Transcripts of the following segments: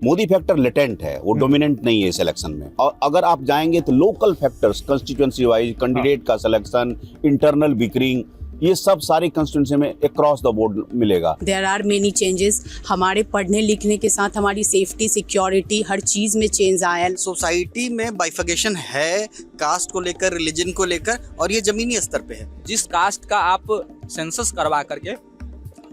Modi factor latent है, वो dominant नहीं है इस इलेक्शन में। और अगर आप जाएंगे तो local factors, constituency wise candidate का सिलेक्शन, इंटरनल बिकरिंग, ये सब सारी कंस्टिट्यूएंसी में अक्रॉस द बोर्ड मिलेगा। There are many changes. हमारे पढ़ने लिखने के साथ हमारी सेफ्टी, सिक्योरिटी, हर चीज में चेंज आया है। सोसाइटी में बाइफिकेशन है कास्ट को लेकर, रिलीजन को लेकर, और ये जमीनी स्तर पे है। जिस कास्ट का आप सेंसस करवा करके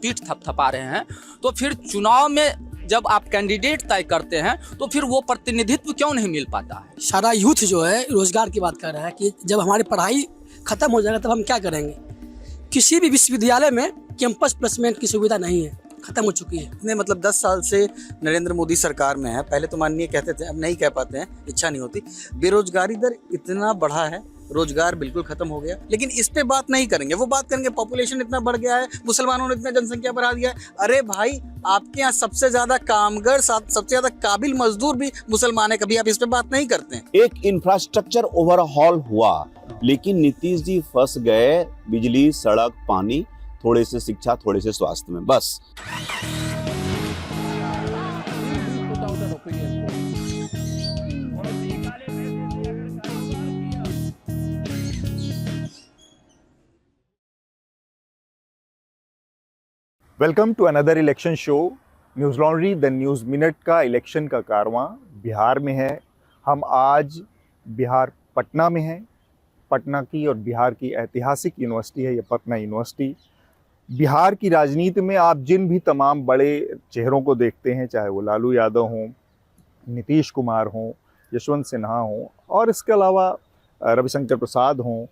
पीठ थपथपा रहे हैं, तो फिर चुनाव में जब आप कैंडिडेट तय करते हैं तो फिर वो प्रतिनिधित्व क्यों नहीं मिल पाता है? सारा यूथ जो है रोजगार की बात कर रहा है कि जब हमारी पढ़ाई खत्म हो जाएगा तब हम क्या करेंगे। किसी भी विश्वविद्यालय में कैंपस प्लेसमेंट की सुविधा नहीं है, खत्म हो चुकी है। इतने मतलब 10 साल से नरेंद्र मोदी सरकार में है, पहले तो माननीय कहते थे, अब नहीं कह पाते हैं, इच्छा नहीं होती। बेरोजगारी दर इतना बढ़ा है, रोजगार बिल्कुल खत्म हो गया, लेकिन इस पे बात नहीं करेंगे। वो बात करेंगे पॉपुलेशन इतना बढ़ गया है, मुसलमानों ने इतना जनसंख्या बढ़ा दिया है। अरे भाई, आपके यहाँ सबसे ज्यादा कामगर, सबसे ज्यादा काबिल मजदूर भी मुसलमान है, कभी आप इस पे बात नहीं करते हैं। एक इंफ्रास्ट्रक्चर ओवरहॉल हुआ, लेकिन नीतीश जी फंस गए बिजली, सड़क, पानी, थोड़े से शिक्षा, थोड़े से स्वास्थ्य में, बस। Welcome to another election show. Newslaundry The News Minute का इलेक्शन का कारवां बिहार में है। हम आज बिहार पटना में हैं। पटना की और बिहार की ऐतिहासिक यूनिवर्सिटी है ये पटना यूनिवर्सिटी। बिहार की राजनीति में आप जिन भी तमाम बड़े चेहरों को देखते हैं, चाहे वो लालू यादव हों, नीतीश कुमार हों, यशवंत सिन्हा हों, और इसके अलावा रविशंकर प्रसाद हों,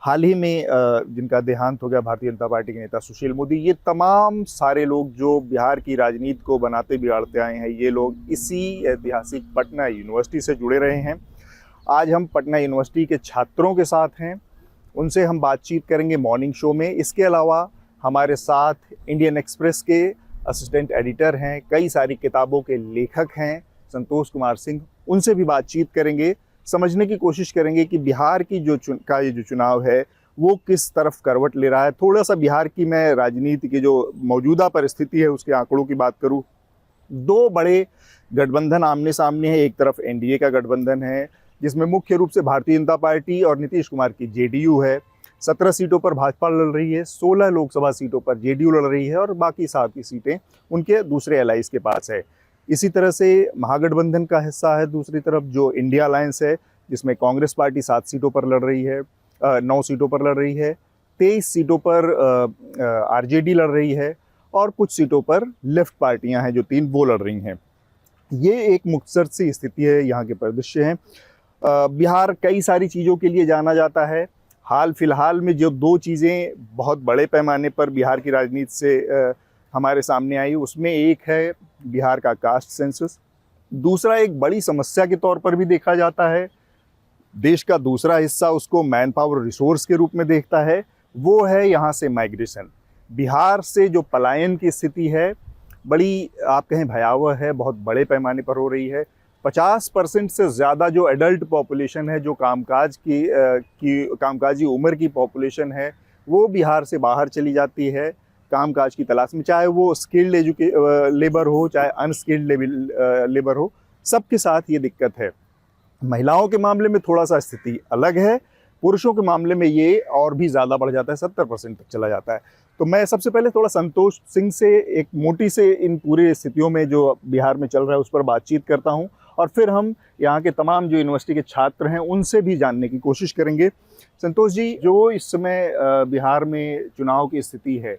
हाल ही में जिनका देहांत हो गया भारतीय जनता पार्टी के नेता सुशील मोदी, ये तमाम सारे लोग जो बिहार की राजनीति को बनाते बिगाड़ते आए हैं, ये लोग इसी ऐतिहासिक पटना यूनिवर्सिटी से जुड़े रहे हैं। आज हम पटना यूनिवर्सिटी के छात्रों के साथ हैं, उनसे हम बातचीत करेंगे मॉर्निंग शो में। इसके अलावा हमारे साथ इंडियन एक्सप्रेस के असिस्टेंट एडिटर हैं, कई सारी किताबों के लेखक हैं, संतोष कुमार सिंह, उनसे भी बातचीत करेंगे, समझने की कोशिश करेंगे कि बिहार की ये जो चुनाव है वो किस तरफ करवट ले रहा है। थोड़ा सा बिहार की मैं राजनीति की जो मौजूदा परिस्थिति है उसके आंकड़ों की बात करूं। दो बड़े गठबंधन आमने सामने हैं। एक तरफ एनडीए का गठबंधन है जिसमें मुख्य रूप से भारतीय जनता पार्टी और नीतीश कुमार की जेडीयू है। 17 सीटों पर भाजपा लड़ रही है, 16 लोकसभा सीटों पर जेडीयू लड़ रही है, और बाकी 7 की सीटें उनके दूसरे एलाइज के पास है। इसी तरह से महागठबंधन का हिस्सा है दूसरी तरफ जो इंडिया अलायंस है, जिसमें कांग्रेस पार्टी 7 सीटों पर लड़ रही है, 9 सीटों पर लड़ रही है, 23 सीटों पर आरजेडी लड़ रही है, और कुछ सीटों पर लेफ्ट पार्टियां हैं जो 3 वो लड़ रही हैं। ये एक मुख्तसर सी स्थिति है, यहाँ के परिदृश्य हैं। बिहार कई सारी चीज़ों के लिए जाना जाता है। हाल फिलहाल में जो 2 चीज़ें बहुत बड़े पैमाने पर बिहार की राजनीति से हमारे सामने आई, उसमें एक है बिहार का कास्ट सेंसस, दूसरा एक बड़ी समस्या के तौर पर भी देखा जाता है। देश का दूसरा हिस्सा उसको मैन पावर रिसोर्स के रूप में देखता है, वो है यहाँ से माइग्रेशन। बिहार से जो पलायन की स्थिति है बड़ी, आप कहें, भयावह है, बहुत बड़े पैमाने पर हो रही है। 50% से ज़्यादा जो एडल्ट पॉपुलेशन है, जो कामकाजी उम्र की पॉपुलेशन है, वो बिहार से बाहर चली जाती है कामकाज की तलाश में, चाहे वो स्किल्ड लेबर हो, चाहे अनस्किल्ड लेबर हो, सबके साथ ये दिक्कत है। महिलाओं के मामले में थोड़ा सा स्थिति अलग है, पुरुषों के मामले में ये और भी ज़्यादा बढ़ जाता है, 70% तक चला जाता है। तो मैं सबसे पहले थोड़ा संतोष सिंह से एक मोटी से इन पूरी स्थितियों में जो बिहार में चल रहा है उस पर बातचीत करता हूं, और फिर हम यहाँ के तमाम जो यूनिवर्सिटी के छात्र हैं उनसे भी जानने की कोशिश करेंगे। संतोष जी, जो इस समय बिहार में चुनाव की स्थिति है,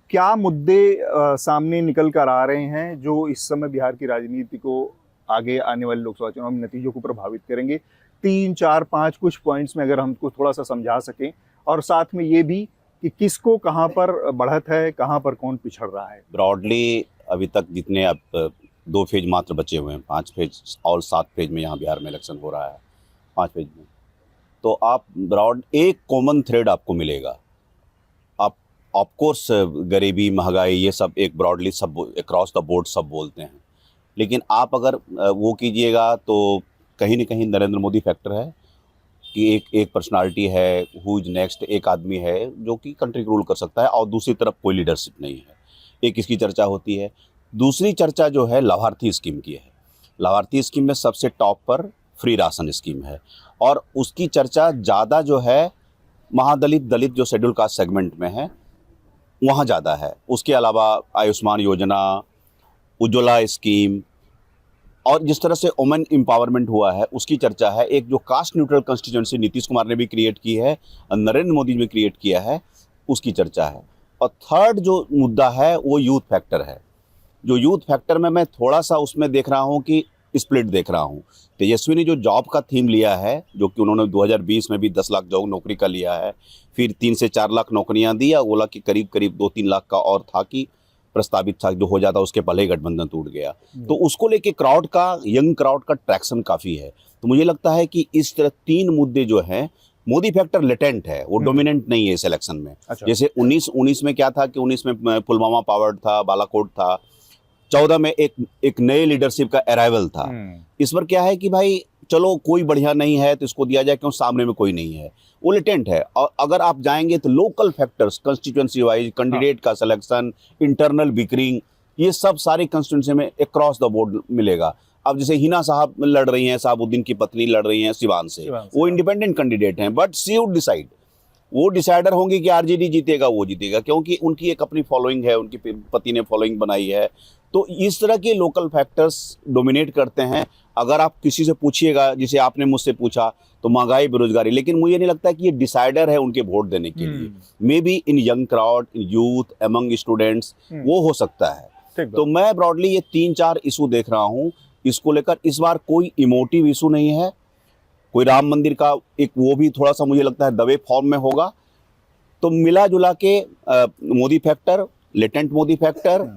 क्या मुद्दे सामने निकल कर आ रहे हैं जो इस समय बिहार की राजनीति को आगे आने वाले लोकसभा चुनाव में नतीजों को प्रभावित करेंगे? 3, 4, 5 कुछ पॉइंट्स में अगर हमको थोड़ा सा समझा सकें, और साथ में ये भी कि किसको कहाँ पर बढ़त है, कहाँ पर कौन पिछड़ रहा है। ब्रॉडली अभी तक जितने अब 2 फेज मात्र बचे हुए हैं, 5 फेज और 7 फेज में यहाँ बिहार में इलेक्शन हो रहा है, 5 फेज में, तो आप ब्रॉड एक कॉमन थ्रेड आपको मिलेगा। आप ऑफकोर्स गरीबी, महंगाई, ये सब एक ब्रॉडली सब अक्रॉस द बोर्ड सब बोलते हैं, लेकिन आप अगर वो कीजिएगा तो कहीं ना कहीं नरेंद्र मोदी फैक्टर है कि एक पर्सनालिटी है, हु इज नेक्स्ट, एक आदमी है जो कि कंट्री को रूल कर सकता है, और दूसरी तरफ कोई लीडरशिप नहीं है। एक इसकी चर्चा होती है। दूसरी चर्चा जो है लाभार्थी स्कीम की है। लाभार्थी स्कीम में सबसे टॉप पर फ्री राशन स्कीम है और उसकी चर्चा ज़्यादा जो है दलित जो शेड्यूल कास्ट सेगमेंट में है वहाँ ज़्यादा है। उसके अलावा आयुष्मान योजना, उज्ज्वला स्कीम और जिस तरह से वुमेन एम्पावरमेंट हुआ है उसकी चर्चा है। एक जो caste neutral constituency Nitish Kumar ने भी क्रिएट की है और नरेंद्र मोदी ने भी क्रिएट किया है, उसकी चर्चा है। और थर्ड जो मुद्दा है वो यूथ फैक्टर है। जो यूथ फैक्टर में मैं थोड़ा सा उसमें देख रहा हूँ कि स्प्लिट देख रहा हूँ। तेजस्वी ने जो जॉब का थीम लिया है, जो कि उन्होंने 2020 में भी 10 लाख जॉब नौकरी का लिया है, फिर 3 से 4 लाख नौकरियां दी, बोला कि करीब 2-3 लाख का और था कि प्रस्तावित था, जो हो जाता उसके पहले ही गठबंधन टूट गया। तो उसको लेके क्राउड का, यंग क्राउड का ट्रैक्शन काफ़ी है। तो मुझे लगता है कि इस तरह 3 मुद्दे जो हैं, मोदी फैक्टर लेटेंट है, वो डोमिनेंट नहीं है इस इलेक्शन में। अच्छा। जैसे 19 में क्या था कि 19 में पुलवामा पावर्ड था, बालाकोट था, 14 में एक नए लीडरशिप का अराइवल था। इस पर क्या है कि भाई चलो कोई बढ़िया नहीं है तो इसको दिया जाए, क्यों सामने में कोई नहीं है, वो लेटेंट है। और अगर आप जाएंगे तो local factors, constituency wise candidate का सिलेक्शन, इंटरनल बिक्रिंग, ये सब सारी कंस्टिट्यूएंसी में अक्रॉस द बोर्ड मिलेगा। अब जैसे हिना साहब लड़ रही हैं, साहबुद्दीन की पत्नी लड़ रही हैं सिवान से, वो इंडिपेंडेंट कैंडिडेट हैं, बट शी वुड डिसाइड, वो डिसाइडर होंगे कि आरजेडी जीतेगा, वो जीतेगा, क्योंकि उनकी एक अपनी फॉलोइंग है, उनकी पति ने फॉलोइंग बनाई है। तो इस तरह के लोकल फैक्टर्स डोमिनेट करते हैं। अगर आप किसी से पूछिएगा, जिसे आपने मुझसे पूछा, तो महंगाई, बेरोजगारी, लेकिन मुझे नहीं लगता कि ये डिसाइडर है उनके वोट देने के लिए। May be in young crowd, in youth, among students, वो हो सकता है। तो मैं ब्रॉडली ये 3-4 इशू देख रहा हूँ। इसको लेकर इस बार कोई इमोटिव इशू नहीं है, कोई राम मंदिर का एक वो भी थोड़ा सा मुझे लगता है दबे फॉर्म में होगा। तो मिला जुला के Modi factor, latent Modi factor,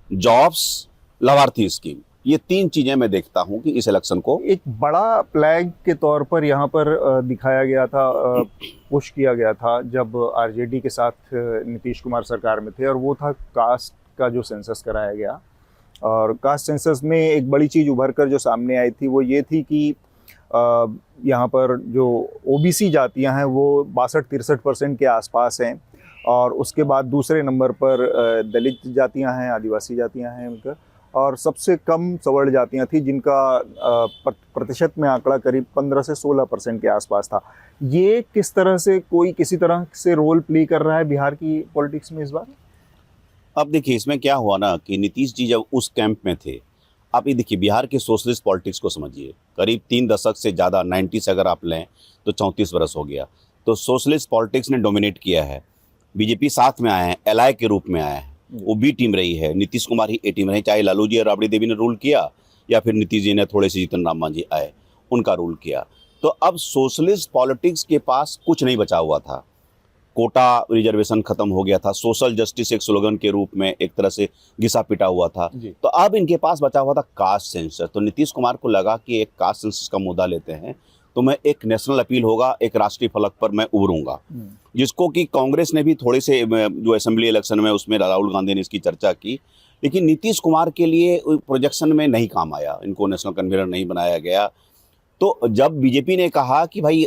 jobs, लाभार्थी स्कीम, ये 3 चीजें मैं देखता हूं कि इस इलेक्शन को एक बड़ा फ्लैग के तौर पर यहाँ पर दिखाया गया था, पुश किया गया था जब आरजेडी के साथ नीतीश कुमार सरकार में थे, और वो था कास्ट का जो सेंसस कराया गया। और कास्ट सेंसस में एक बड़ी चीज़ उभर कर जो सामने आई थी वो ये थी कि यहाँ पर जो ओबीसी जातियाँ हैं वो 62-63% के आसपास हैं, और उसके बाद दूसरे नंबर पर दलित जातियाँ हैं, आदिवासी जातियाँ हैं उनका, और सबसे कम सवर्ण जातियाँ थी जिनका प्रतिशत में आंकड़ा करीब 15 से 16% के आसपास था। ये किस तरह से कोई किसी तरह से रोल प्ले कर रहा है बिहार की पॉलिटिक्स में इस बार? अब देखिए इसमें क्या हुआ ना कि नीतीश जी जब उस कैंप में थे, आप ये देखिए बिहार के सोशलिस्ट पॉलिटिक्स को समझिए, करीब 3 दशक से ज़्यादा, 90 से अगर आप लें तो 34 वर्ष हो गया, तो सोशलिस्ट पॉलिटिक्स ने डोमिनेट किया है। बीजेपी साथ में आए हैं, एलआई के रूप में आए हैं, वो बी टीम रही है, नीतीश कुमार ही ए टीम रही, चाहे लालू जी और राबड़ी देवी ने रूल किया या फिर नीतीश जी ने थोड़े से जीतन राम मांझी आए उनका रूल किया। तो अब सोशलिस्ट पॉलिटिक्स के पास कुछ नहीं बचा हुआ था, कोटा रिजर्वेशन खत्म हो गया था, सोशल जस्टिस एक स्लोगन के रूप में एक तरह से घिसा पिटा हुआ था। तो अब इनके पास बचा हुआ था कास्ट सेंसस। तो नीतीश कुमार को लगा कि एक कास्ट सेंसस का मुद्दा लेते हैं तो मैं एक नेशनल अपील होगा, एक राष्ट्रीय फलक पर मैं उभरूंगा, जिसको कि कांग्रेस ने भी थोड़े से जो असेंबली इलेक्शन में उसमें राहुल गांधी ने इसकी चर्चा की, लेकिन नीतीश कुमार के लिए प्रोजेक्शन में नहीं काम आया, इनको नेशनल कन्वीनर नहीं बनाया गया। तो जब बीजेपी ने कहा कि भाई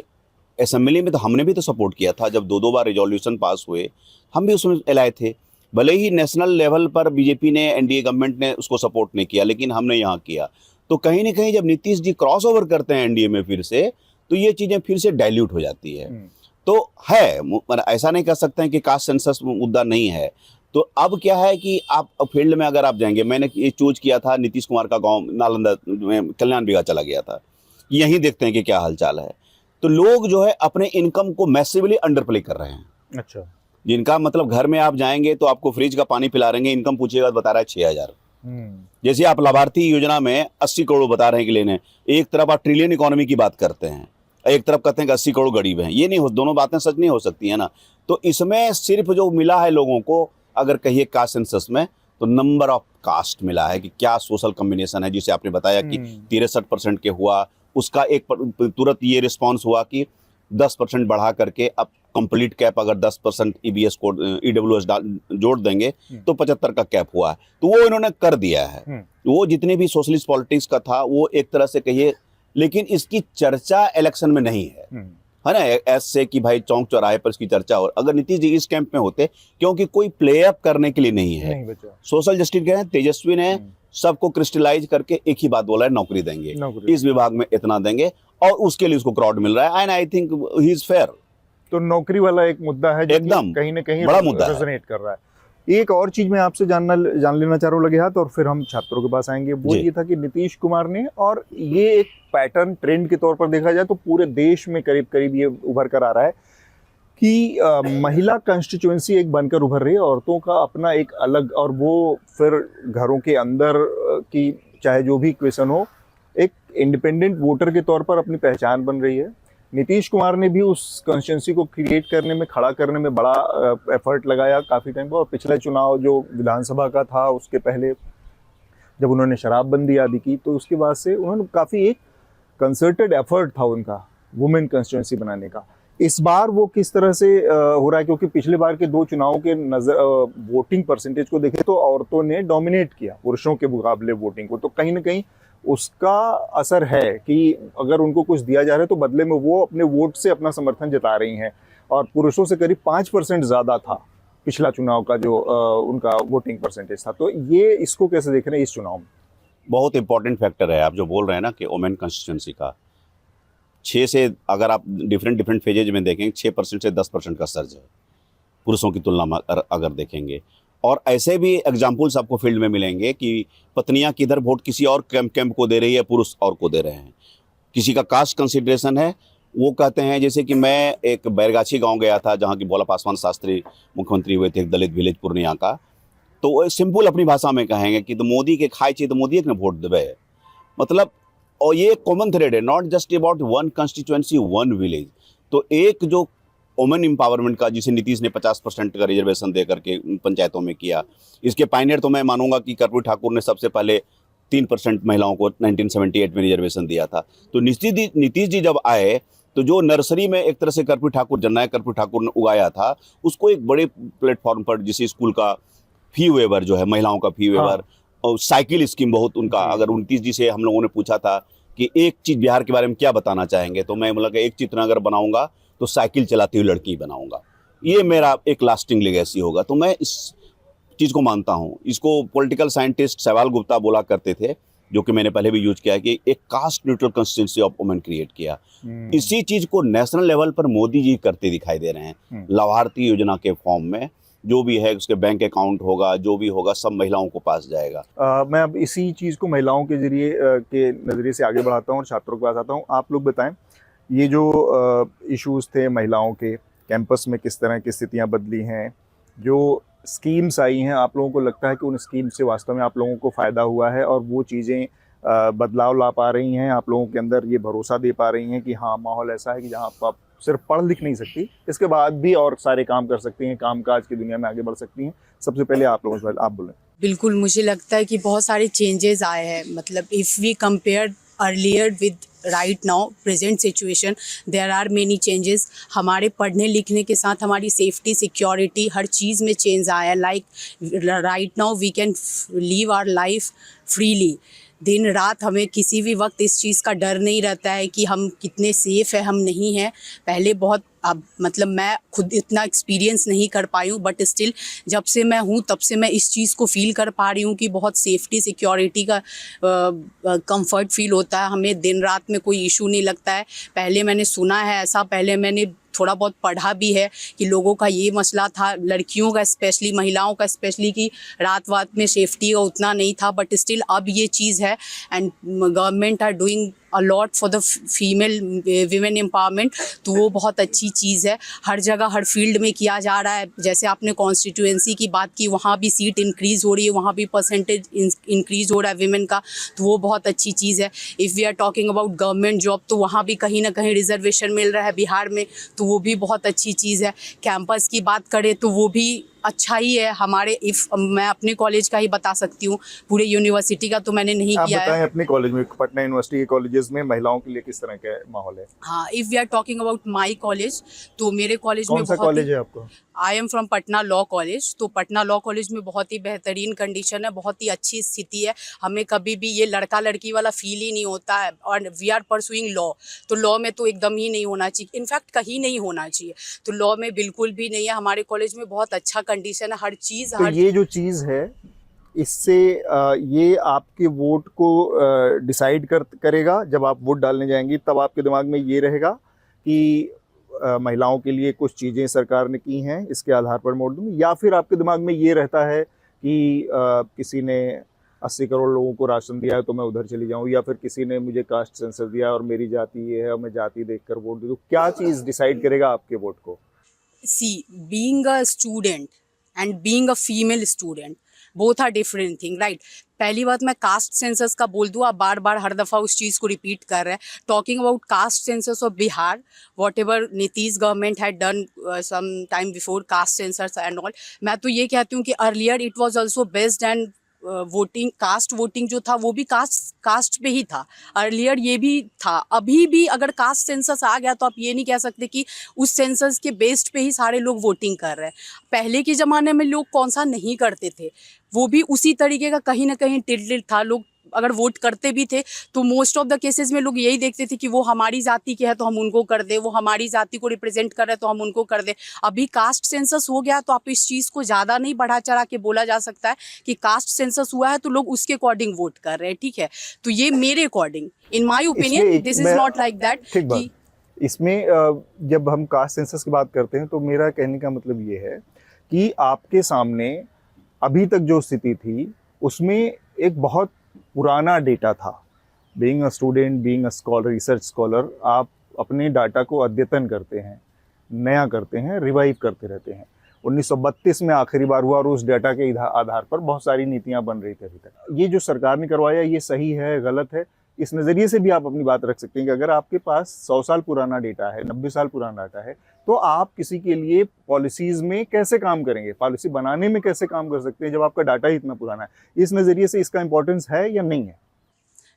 असेंबली में तो हमने भी तो सपोर्ट किया था, जब 2-2 बार रिजोल्यूशन पास हुए हम भी उसमें एलाए थे, भले ही नेशनल लेवल पर बीजेपी ने, एनडीए गवर्नमेंट ने उसको सपोर्ट नहीं किया, लेकिन हमने यहाँ किया। तो कहीं ना कहीं जब नीतीश जी क्रॉस ओवर करते हैं एनडीए में फिर से, तो ये चीज़ें फिर से डाइल्यूट हो जाती है। तो है, ऐसा नहीं कह सकते हैं कि कास्ट सेंसस मुद्दा नहीं है। तो अब क्या है कि आप फील्ड में अगर आप जाएंगे, मैंने ये चूज किया था नीतीश कुमार का गांव नालंदा में कल्याण बिघा चला गया था, यहीं देखते हैं कि क्या हालचाल है। तो लोग जो है अपने इनकम को मैसिवली अंडर प्ले कर रहे हैं। अच्छा, जिनका मतलब घर में आप जाएंगे तो आपको फ्रिज का पानी पिला रहेंगे, इनकम पूछिएगा बता रहा है 6000। जैसे आप लाभार्थी योजना में 80 करोड़ बता रहे हैं कि लेने, एक तरफ आप ट्रिलियन इकोनॉमी की बात करते हैं, एक तरफ कहते हैं कि 80 करोड़ गरीब हैं, ये नहीं हो, दोनों बातें सच नहीं हो सकती है ना। तो इसमें सिर्फ जो मिला है लोगों को, अगर कहिए कास्ट सेंसस में, तो नंबर ऑफ कास्ट मिला है कि क्या सोशल कॉम्बिनेशन है, जिसे आपने बताया कि 63% के हुआ, उसका एक तुरंत ये रिस्पांस हुआ कि 10% बढ़ा करके अब कंप्लीट कैप अगर 10% ईबीएस कोड ईडब्ल्यूएस जोड़ देंगे तो 75 का कैप हुआ है। तो वो इन्होंने कर दिया है। वो जितने भी सोशलिस्ट पॉलिटिक्स का था वो एक तरह से कहिए, लेकिन इसकी चर्चा इलेक्शन में नहीं है ना, ऐसे कि भाई चौंक चौराहे पर इसकी चर्चा। और अगर नीतीश जी इस कैंप में होते, क्योंकि कोई प्ले अप करने के लिए नहीं है, सोशल जस्टिस के हैं, तेजस्वी ने सबको क्रिस्टलाइज करके एक ही बात बोला है, नौकरी देंगे, नौकरी। इस विभाग में इतना देंगे, और उसके लिए उसको क्राउड मिल रहा है, and I think he is fair. तो नौकरी वाला एक मुद्दा है जो कि एकदम कहीं ना कहीं बड़ा मुद्दा है। रेजोनेट कर रहा है। एक और चीज मैं आपसे जान लेना चाह रहा हूँ लगे हाथ, और फिर हम छात्रों के पास आएंगे। वो जी। ये था कि नीतीश कुमार ने, और ये एक पैटर्न ट्रेंड के तौर पर देखा जाए तो पूरे देश में करीब करीब ये उभर कर आ रहा है कि महिला कंस्टिट्यूएंसी एक बनकर उभर रही है, औरतों का अपना एक अलग, और वो फिर घरों के अंदर की चाहे जो भी क्वेश्चन हो, एक इंडिपेंडेंट वोटर के तौर पर अपनी पहचान बन रही है। नीतीश कुमार ने भी उस कॉन्स्टिट्यूंसी को क्रिएट करने में, खड़ा करने में बड़ा एफर्ट लगाया काफ़ी टाइम पर। और पिछला चुनाव जो विधानसभा का था, उसके पहले जब उन्होंने शराबबंदी आदि की, तो उसके बाद से उन्होंने काफ़ी एक कंसर्टेड एफर्ट था उनका वुमेन कॉन्स्टिट्यूंसी बनाने का। इस बार वो किस तरह से हो रहा है, क्योंकि पिछले बार के दो चुनावों के वोटिंग परसेंटेज को देखें तो औरतों ने डोमिनेट किया पुरुषों के मुकाबले वोटिंग को। तो कहीं ना कहीं उसका असर है कि अगर उनको कुछ दिया जा रहा है तो बदले में वो अपने वोट से अपना समर्थन जता रही हैं, और पुरुषों से करीब 5% ज़्यादा था पिछला चुनाव का जो उनका वोटिंग परसेंटेज था। तो ये इसको कैसे देख रहे हैं इस चुनाव में? बहुत इंपॉर्टेंट फैक्टर है आप जो बोल रहे हैं ना कि वुमेन कंस्टिट्यूंसी का 6 से, अगर आप डिफरेंट फेजेज में देखेंगे, 6% से 10% का सर्ज है पुरुषों की तुलना में अगर देखेंगे। और ऐसे भी एग्जाम्पल्स आपको फील्ड में मिलेंगे कि पत्नियां किधर वोट किसी और कैंप को दे रही है, पुरुष और को दे रहे हैं। किसी का कास्ट कंसिडरेशन है, वो कहते हैं, जैसे कि मैं एक बैरगाछी गांव गया था जहां की भोला पासवान शास्त्री मुख्यमंत्री हुए थे, एक दलित विलेज पूर्णिया का। तो वो सिंपल अपनी भाषा में कहेंगे कि तो मोदी के खाए चाहिए तो मोदी ने वोट देवे, मतलब। और ये कॉमन थ्रेड है, not just about one constituency one village. तो एक जो वुमेन एम्पावरमेंट का, जिसे नीतीश ने 50% का रिजर्वेशन दे करके पंचायतों में किया, इसके पायनियर तो मैं मानूंगा कि कर्पूरी ठाकुर ने सबसे पहले 3% महिलाओं को 1978 में रिजर्वेशन दिया था। तो नीतीश जी जब आए तो जो नर्सरी में एक तरह से कर्पूरी ठाकुर, जननायक कर्पूरी ठाकुर ने उगाया था, उसको एक बड़े प्लेटफॉर्म पर, जिसे स्कूल का फी वेवर जो है, महिलाओं का फी वेवर, और साइकिल स्कीम बहुत उनका। अगर 29 जी से हम लोगों ने पूछा था कि एक चीज़ बिहार के बारे में क्या बताना चाहेंगे, तो मैं बोला कि एक चित्र अगर बनाऊंगा तो साइकिल चलाती हुई लड़की बनाऊंगा, ये मेरा एक लास्टिंग लेगेसी होगा। तो मैं इस चीज़ को मानता हूँ। इसको पॉलिटिकल साइंटिस्ट सहवाल गुप्ता बोला करते थे, जो कि मैंने पहले भी यूज किया है, कि एक caste neutral constituency of women create किया। इसी चीज़ को नेशनल लेवल पर मोदी जी करते दिखाई दे रहे हैं। लाभार्थी योजना के फॉर्म में जो भी है, उसके बैंक अकाउंट होगा, जो भी होगा, सब महिलाओं को पास जाएगा। मैं अब इसी चीज़ को महिलाओं के जरिए के नज़रिए से आगे बढ़ाता हूँ और छात्रों के पास आता हूँ। आप लोग बताएं, ये जो इश्यूज़ थे महिलाओं के, कैंपस में किस तरह की स्थितियाँ बदली हैं, जो स्कीम्स आई हैं, आप लोगों को लगता है कि उन स्कीम से वास्तव में आप लोगों को फ़ायदा हुआ है और वो चीज़ें बदलाव ला पा रही हैं, आप लोगों के अंदर ये भरोसा दे पा रही हैं कि हाँ, माहौल ऐसा है कि जहाँ आप सिर्फ पढ़ लिख नहीं सकती, इसके बाद भी और सारे काम कर सकती हैं, कामकाज की दुनिया में आगे बढ़ सकती हैं? सबसे पहले आप लोगों से, आप बोलें। बिल्कुल, मुझे लगता है कि बहुत सारे चेंजेस आए हैं। मतलब if we compare earlier with right now present situation, there are many changes. हमारे पढ़ने लिखने के साथ हमारी सेफ्टी, सिक्योरिटी, हर चीज़ में चेंज आया है। Like right now we can live our life freely. दिन रात हमें किसी भी वक्त इस चीज़ का डर नहीं रहता है कि हम कितने सेफ़ है, हम नहीं हैं। पहले बहुत, अब मतलब मैं खुद इतना एक्सपीरियंस नहीं कर पाई हूँ, बट स्टिल जब से मैं हूँ तब से मैं इस चीज़ को फील कर पा रही हूँ कि बहुत सेफ्टी, सिक्योरिटी का कंफर्ट फील होता है। हमें दिन रात में कोई इशू नहीं लगता है। पहले मैंने सुना है ऐसा, पहले मैंने थोड़ा बहुत पढ़ा भी है कि लोगों का ये मसला था, लड़कियों का स्पेशली, महिलाओं का स्पेशली, कि रात वात में सेफ्टी का उतना नहीं था। बट स्टिल अब ये चीज़ है, and government are doing a lot for the female women empowerment. तो वो बहुत अच्छी चीज़ है, हर जगह हर फील्ड में किया जा रहा है। जैसे आपने कॉन्स्टिट्यूएंसी की बात की, वहाँ भी सीट इंक्रीज़ हो रही है, वहाँ भी परसेंटेज इंक्रीज़ हो रहा है विमेन का, तो वो बहुत अच्छी चीज़ है। If we are talking about government job, तो वहाँ भी कहीं ना कहीं रिजर्वेशन मिल रहा है बिहार में, तो वो भी बहुत अच्छी चीज़ है। कैंपस की बात करें तो वो भी अच्छा ही है हमारे। इफ़ मैं अपने कॉलेज का ही बता सकती हूँ, पूरे यूनिवर्सिटी का तो मैंने नहीं किया है। अपने कॉलेज में, पटना यूनिवर्सिटी के कॉलेजेस में महिलाओं के लिए किस तरह का माहौल है? हाँ, if we are talking about my college, तो मेरे कॉलेज में कौन सा कॉलेज है आपको? I am from Patna law college. तो पटना लॉ कॉलेज में बहुत ही बेहतरीन कंडीशन है, बहुत ही अच्छी स्थिति है। हमें कभी भी ये लड़का लड़की वाला फील ही नहीं होता है। और वी आर परसुइंग लॉ, तो लॉ में तो एकदम ही नहीं होना चाहिए, इनफैक्ट कहीं नहीं होना चाहिए। तो लॉ में बिल्कुल भी नहीं है। हमारे कॉलेज में बहुत अच्छा कंडीशन है, हर चीज़। तो ये जो चीज़ है, इससे ये आपके वोट को डिसाइड करेगा। जब आप वोट डालने जाएंगी तब आपके दिमाग में ये रहेगा कि महिलाओं के लिए कुछ चीज़ें सरकार ने की हैं, इसके आधार पर वोट दूंगी, या फिर आपके दिमाग में ये रहता है कि किसी ने 80 करोड़ लोगों को राशन दिया है तो मैं उधर चली जाऊं, या फिर किसी ने मुझे कास्ट सेंसस दिया और मेरी जाति ये है और मैं जाति देखकर वोट दे दूं। क्या चीज़ डिसाइड करेगा आपके वोट को? See, being a student and being a female student, both are different thing, right? पहली बात मैं कास्ट सेंसस का बोल दूँ, आप बार बार हर दफ़ा उस चीज़ को रिपीट कर रहे हैं। Talking about caste census of Bihar, whatever Nitish government had done some time before caste census and all, मैं तो ये कहती हूँ कि earlier it was also based and voting, caste voting जो था वो भी कास्ट पे ही था। अर्लियर ये भी था, अभी भी अगर कास्ट सेंसस आ गया तो आप ये नहीं कह सकते कि उस सेंसस के बेस्ड पे ही सारे लोग वोटिंग कर रहे हैं। पहले के ज़माने में लोग कौन सा नहीं करते थे, वो भी उसी तरीके का कहीं ना कहीं टिल्ट था। लोग अगर वोट करते भी थे तो मोस्ट ऑफ द केसेस में लोग यही देखते थे कि वो हमारी जाति के हैं तो हम उनको कर दे, वो हमारी जाति को रिप्रेजेंट कर रहे हैं तो हम उनको कर दे। अभी कास्ट सेंसस हो गया तो आप इस चीज़ को ज़्यादा नहीं बढ़ा चढ़ा के बोला जा सकता है कि कास्ट सेंसस हुआ है तो लोग उसके अकॉर्डिंग वोट कर रहे हैं, ठीक है। तो ये मेरे according, in my opinion, this is not like that. ठीक बात। इसमें जब हम कास्ट सेंसस की बात करते हैं तो मेरा कहने का मतलब ये है कि आपके सामने अभी तक जो स्थिति थी उसमें एक बहुत पुराना डेटा था। Being a student, being a scholar, research scholar, आप अपने डाटा को अद्यतन करते हैं, नया करते हैं, रिवाइव करते रहते हैं। 1932 में आखिरी बार हुआ और उस डाटा के आधार पर बहुत सारी नीतियां बन रही थी अभी तक। ये जो सरकार ने करवाया ये सही है, गलत है, इस नज़रिए से भी आप अपनी बात रख सकते हैं कि अगर आपके पास 100 साल पुराना डेटा है, 90 साल पुराना डाटा है, तो आप किसी के लिए पॉलिसीज़ में कैसे काम करेंगे, पॉलिसी बनाने में कैसे काम कर सकते हैं जब आपका डाटा ही इतना पुराना है। इस नज़रिए से इसका इंपॉर्टेंस है या नहीं है?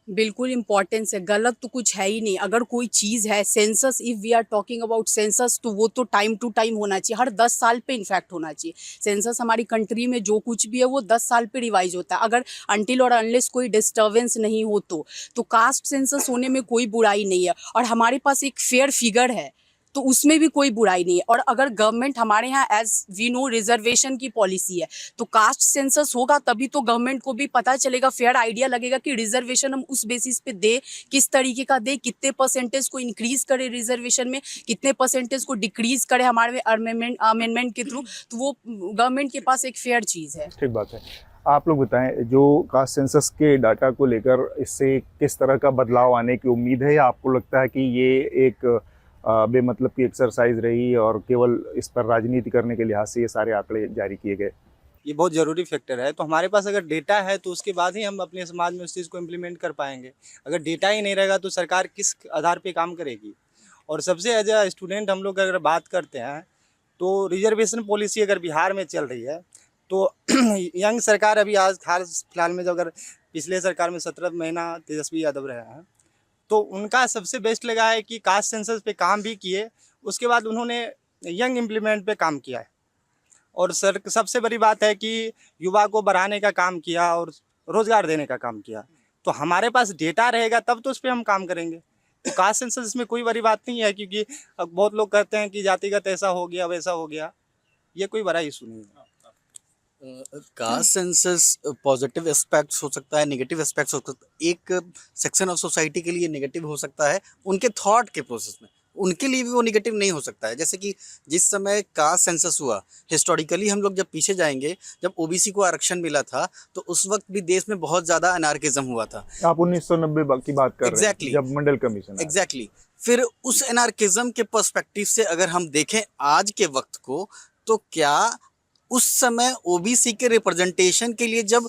बिल्कुल इम्पोर्टेंस है, गलत तो कुछ है ही नहीं। अगर कोई चीज़ है census, if we are talking about census, तो वो तो टाइम टू टाइम होना चाहिए, हर 10 साल पे इनफैक्ट होना चाहिए। सेंसस हमारी कंट्री में जो कुछ भी है वो 10 साल पे रिवाइज होता है। अगर अनटिल और अनलेस कोई डिस्टर्बेंस नहीं हो तो कास्ट सेंसस होने में कोई बुराई नहीं है। और हमारे पास एक फेयर फिगर है तो उसमें भी कोई बुराई नहीं है। और अगर गवर्नमेंट, हमारे यहाँ एज वी नो रिजर्वेशन की पॉलिसी है, तो कास्ट सेंसस होगा तभी तो गवर्नमेंट को भी पता चलेगा, फेयर आइडिया लगेगा कि रिजर्वेशन हम उस बेसिस पे दे, किस तरीके का दे, कितने परसेंटेज को इंक्रीज करे रिजर्वेशन में, कितने परसेंटेज को डिक्रीज करे हमारे अमेंडमेंट के थ्रू। तो वो गवर्नमेंट के पास एक फेयर चीज़ है। ठीक बात है। आप लोग बताएं, जो कास्ट सेंसस के डाटा को लेकर इससे किस तरह का बदलाव आने की उम्मीद है, या आपको लगता है कि ये एक बेमतलब की एक्सरसाइज रही और केवल इस पर राजनीति करने के लिहाज से ये सारे आंकड़े जारी किए गए? ये बहुत ज़रूरी फैक्टर है। तो हमारे पास अगर डेटा है तो उसके बाद ही हम अपने समाज में उस चीज़ को इम्प्लीमेंट कर पाएंगे। अगर डेटा ही नहीं रहेगा तो सरकार किस आधार पे काम करेगी। और सबसे एज ए स्टूडेंट हम लोग अगर बात करते हैं तो रिजर्वेशन पॉलिसी अगर बिहार में चल रही है तो यंग सरकार अभी आज हाल फिलहाल में, जो अगर पिछले सरकार में 17 महीना तेजस्वी यादव रहे हैं, तो उनका सबसे बेस्ट लगा है कि कास्ट सेंसस पे काम भी किए, उसके बाद उन्होंने यंग इम्प्लीमेंट पे काम किया है। और सर सबसे बड़ी बात है कि युवा को बढ़ाने का काम किया और रोज़गार देने का काम किया। तो हमारे पास डेटा रहेगा तब तो उस पर हम काम करेंगे। तो कास्ट सेंसस इसमें कोई बड़ी बात नहीं है, क्योंकि अब बहुत लोग कहते हैं कि जातिगत ऐसा हो गया वैसा हो गया, ये कोई बड़ा इशू नहीं है। कास्ट सेंसस पॉजिटिव एस्पेक्ट्स हो सकता है, नेगेटिव एस्पेक्ट्स हो सकता है। एक सेक्शन ऑफ सोसाइटी के लिए नेगेटिव हो सकता है उनके थॉट के प्रोसेस में, उनके लिए भी वो नेगेटिव नहीं हो सकता है। जैसे कि जिस समय कास्ट सेंसस हुआ, हिस्टोरिकली हम लोग जब पीछे जाएंगे, जब ओबीसी को आरक्षण मिला था तो उस वक्त भी देश में बहुत ज़्यादा अनार्किज्म हुआ था। आप 1990 की बात कर रहे हैं, जब मंडल कमीशन आया। एग्जैक्टली। फिर उस अनार्किज्म के पर्सपेक्टिव से अगर हम देखें आज के वक्त को, तो क्या उस समय ओबीसी के रिप्रेजेंटेशन के लिए जब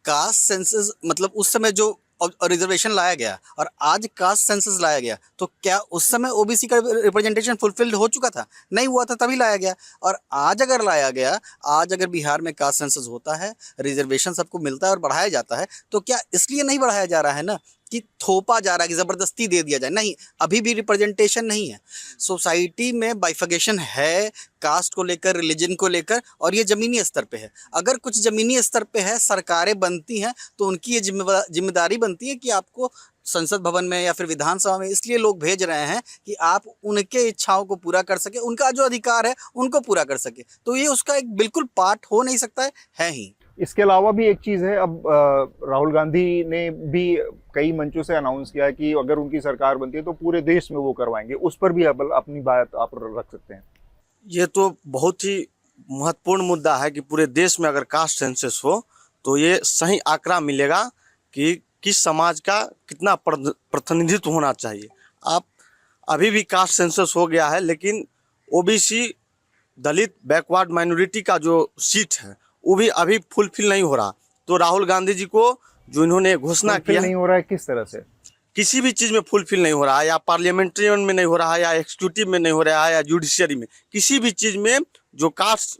कास्ट सेंसस, मतलब उस समय जो रिजर्वेशन लाया गया और आज कास्ट सेंसस लाया गया, तो क्या उस समय ओबीसी का रिप्रेजेंटेशन फुलफिल्ड हो चुका था? नहीं हुआ था, तभी लाया गया। और आज अगर लाया गया, आज अगर बिहार में कास्ट सेंसस होता है, रिजर्वेशन सबको मिलता है और बढ़ाया जाता है, तो क्या इसलिए नहीं बढ़ाया जा रहा है ना कि थोपा जा रहा है कि ज़बरदस्ती दे दिया जाए? नहीं, अभी भी रिप्रेजेंटेशन नहीं है। सोसाइटी में बाइफिकेशन है कास्ट को लेकर, रिलीजन को लेकर, और ये ज़मीनी स्तर पे है। अगर कुछ ज़मीनी स्तर पे है, सरकारें बनती हैं तो उनकी ये जिम्मेदारी बनती है कि आपको संसद भवन में या फिर विधानसभा में इसलिए लोग भेज रहे हैं कि आप उनके इच्छाओं को पूरा कर सके, उनका जो अधिकार है उनको पूरा कर सके। तो ये उसका एक बिल्कुल पार्ट हो नहीं सकता है ही। इसके अलावा भी एक चीज़ है, अब राहुल गांधी ने भी कई मंचों से अनाउंस किया है कि अगर उनकी सरकार बनती है तो पूरे देश में वो करवाएंगे। उस पर भी अपनी बात आप रख सकते हैं। ये तो बहुत ही महत्वपूर्ण मुद्दा है कि पूरे देश में अगर कास्ट सेंसस हो तो ये सही आंकड़ा मिलेगा कि किस समाज का कितना प्रतिनिधित्व होना चाहिए। आप अभी भी कास्ट सेंसस हो गया है, लेकिन ओबीसी, दलित, बैकवर्ड माइनॉरिटी का जो सीट है वो भी अभी फुलफिल नहीं हो रहा। तो राहुल गांधी जी को जो इन्होंने घोषणा किया, नहीं हो रहा है किस तरह से? किसी भी चीज़ में फुलफिल नहीं हो रहा है, या पार्लियामेंट्रियन में नहीं हो रहा है, या एक्सिक्यूटिव में नहीं हो रहा है, या जुडिशियरी में, किसी भी चीज़ में जो कास्ट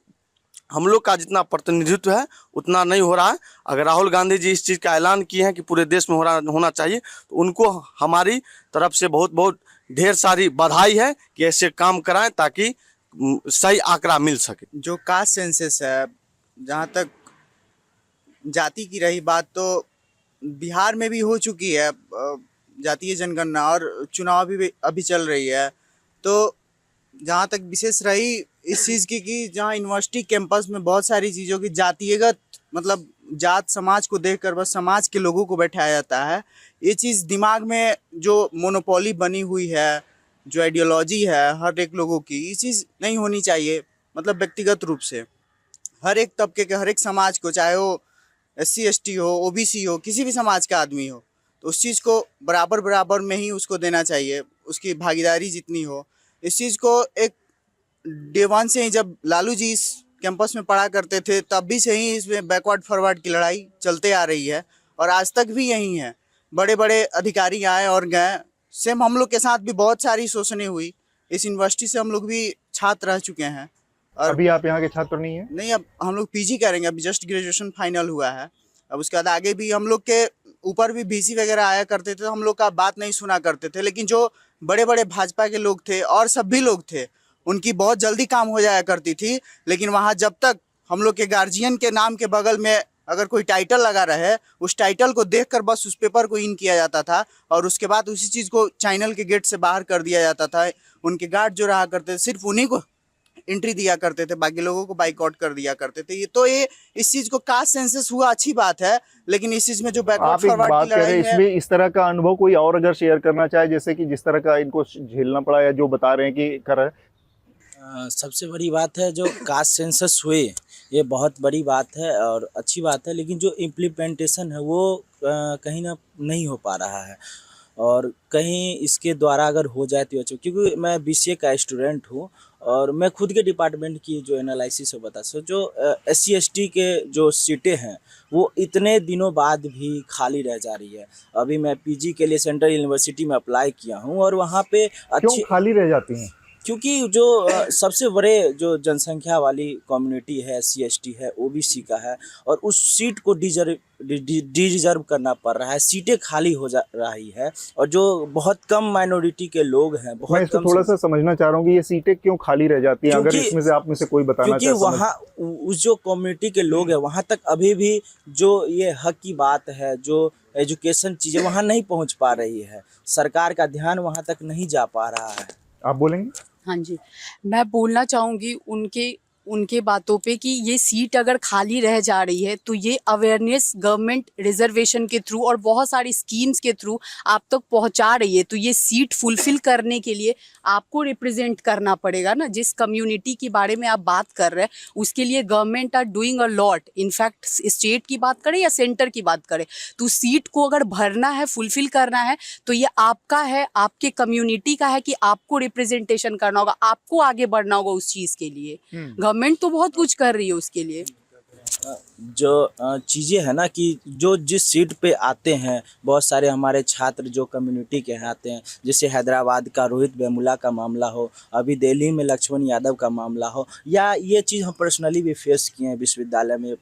हम लोग का जितना प्रतिनिधित्व है उतना नहीं हो रहा है। अगर राहुल गांधी जी इस चीज़ का ऐलान किए हैं कि पूरे देश में होना चाहिए, तो उनको हमारी तरफ से बहुत बहुत ढेर सारी बधाई है कि ऐसे काम कराएं ताकि सही आंकड़ा मिल सके। जो कास्ट सेंसस है, जहाँ तक जाति की रही बात, तो बिहार में भी हो चुकी है जातीय जनगणना, और चुनाव भी अभी चल रही है। तो जहाँ तक विशेष रही इस चीज़ की कि जहाँ यूनिवर्सिटी कैंपस में बहुत सारी चीज़ों की जातीयगत, मतलब जात समाज को देखकर बस समाज के लोगों को बैठाया जाता है। ये चीज़ दिमाग में जो मोनोपोली बनी हुई है, जो आइडियोलॉजी है हर एक लोगों की, ये चीज़ नहीं होनी चाहिए। मतलब व्यक्तिगत रूप से हर एक तबके के, हर एक समाज को, चाहे वो SC ST हो, OBC हो, किसी भी समाज का आदमी हो, तो उस चीज़ को बराबर बराबर में ही उसको देना चाहिए, उसकी भागीदारी जितनी हो। इस चीज़ को एक डे वन से ही, जब लालू जी इस कैंपस में पढ़ा करते थे तब भी से ही इसमें बैकवर्ड फॉरवर्ड की लड़ाई चलते आ रही है, और आज तक भी यही है। बड़े बड़े अधिकारी आए और गए, सेम हम लोग के साथ भी बहुत सारी शोषणें हुई। इस यूनिवर्सिटी से हम लोग भी छात्र रह चुके हैं। और अभी आप यहाँ के छात्र नहीं हैं? नहीं, अब हम लोग PG करेंगे, अभी जस्ट ग्रेजुएशन फाइनल हुआ है। अब उसके बाद आगे भी हम लोग के ऊपर भी VC वगैरह आया करते थे, तो हम लोग का बात नहीं सुना करते थे। लेकिन जो बड़े बड़े भाजपा के लोग थे और सभी लोग थे, उनकी बहुत जल्दी काम हो जाया करती थी। लेकिन वहाँ जब तक हम लोग के गार्जियन के नाम के बगल में अगर कोई टाइटल लगा रहे, उस टाइटल को देखकर बस उस पेपर को इन किया जाता था, और उसके बाद उसी चीज़ को चैनल के गेट से बाहर कर दिया जाता था। उनके गार्ड जो रहा करते थे सिर्फ उन्हीं को एंट्री दिया करते थे, बाकी लोगों को बाइकआउट कर दिया करते थे। ये इस चीज़ को कास्ट सेंसस हुआ अच्छी बात है, लेकिन इस चीज़ में जो बैकवर्ड आप एक फॉरवर्ड बात की कह रहे लड़ाई हैं, है, इसमें इस तरह का अनुभव कोई और अगर शेयर करना चाहे, जैसे कि जिस तरह का इनको झेलना पड़ा या जो बता रहे हैं कि कर रहे हैं? सबसे बड़ी बात है जो कास्ट सेंसस हुए, ये बहुत बड़ी बात है और अच्छी बात है, लेकिन जो इम्प्लीमेंटेशन है वो कहीं ना नहीं हो पा रहा है। और कहीं इसके द्वारा अगर हो जाए तो अच्छा, क्योंकि मैं BCA का स्टूडेंट हूँ और मैं खुद के डिपार्टमेंट की जो एनालिसिस है बता सकता, जो SC ST के जो सीटें हैं वो इतने दिनों बाद भी खाली रह जा रही है। अभी मैं PG के लिए सेंट्रल यूनिवर्सिटी में अप्लाई किया हूँ और वहाँ पे क्यों खाली रह जाती हैं? क्योंकि जो सबसे बड़े जो जनसंख्या वाली कम्युनिटी है, SC ST है, OBC का है, और उस सीट को डिजर्व करना पड़ रहा है, सीटें खाली हो जा रही है, और जो बहुत कम माइनॉरिटी के लोग हैं, मैं बहुत इसको कम थोड़ा सा समझना चाह रहा हूँ कि ये सीटें क्यों खाली रह जाती हैं, अगर क्योंकि- इसमें से आप में से कोई बताना क्योंकि चाहे। वहाँ उस जो कम्युनिटी के लोग हैं वहाँ तक अभी भी जो ये हक की बात है, जो एजुकेशन चीज़ें वहाँ नहीं पहुँच पा रही है, सरकार का ध्यान वहाँ तक नहीं जा पा रहा है। आप बोलेंगे? हाँ जी, मैं बोलना चाहूँगी उनके बातों पे कि ये सीट अगर खाली रह जा रही है तो ये अवेयरनेस गवर्नमेंट रिजर्वेशन के थ्रू और बहुत सारी स्कीम्स के थ्रू आप तक पहुंचा रही है। तो ये सीट फुलफिल करने के लिए आपको रिप्रेजेंट करना पड़ेगा ना, जिस कम्युनिटी के बारे में आप बात कर रहे हैं उसके लिए government are doing a lot. In fact state की बात करें या सेंटर की बात करें, तो सीट को अगर भरना है, फुलफिल करना है, तो ये आपका है, आपके कम्युनिटी का है कि आपको रिप्रेजेंटेशन करना होगा, आपको आगे बढ़ना होगा उस चीज़ के लिए। गवर्नमेंट तो बहुत कुछ कर रही है उसके लिए। जो चीज़ें हैं ना कि जो जिस सीट पे आते हैं बहुत सारे हमारे छात्र जो कम्युनिटी के यहाँ आते हैं, जैसे हैदराबाद का रोहित वेमुला का मामला हो, अभी दिल्ली में लक्ष्मण यादव का मामला हो, या ये चीज़ हम पर्सनली भी फेस किए हैं विश्वविद्यालय में।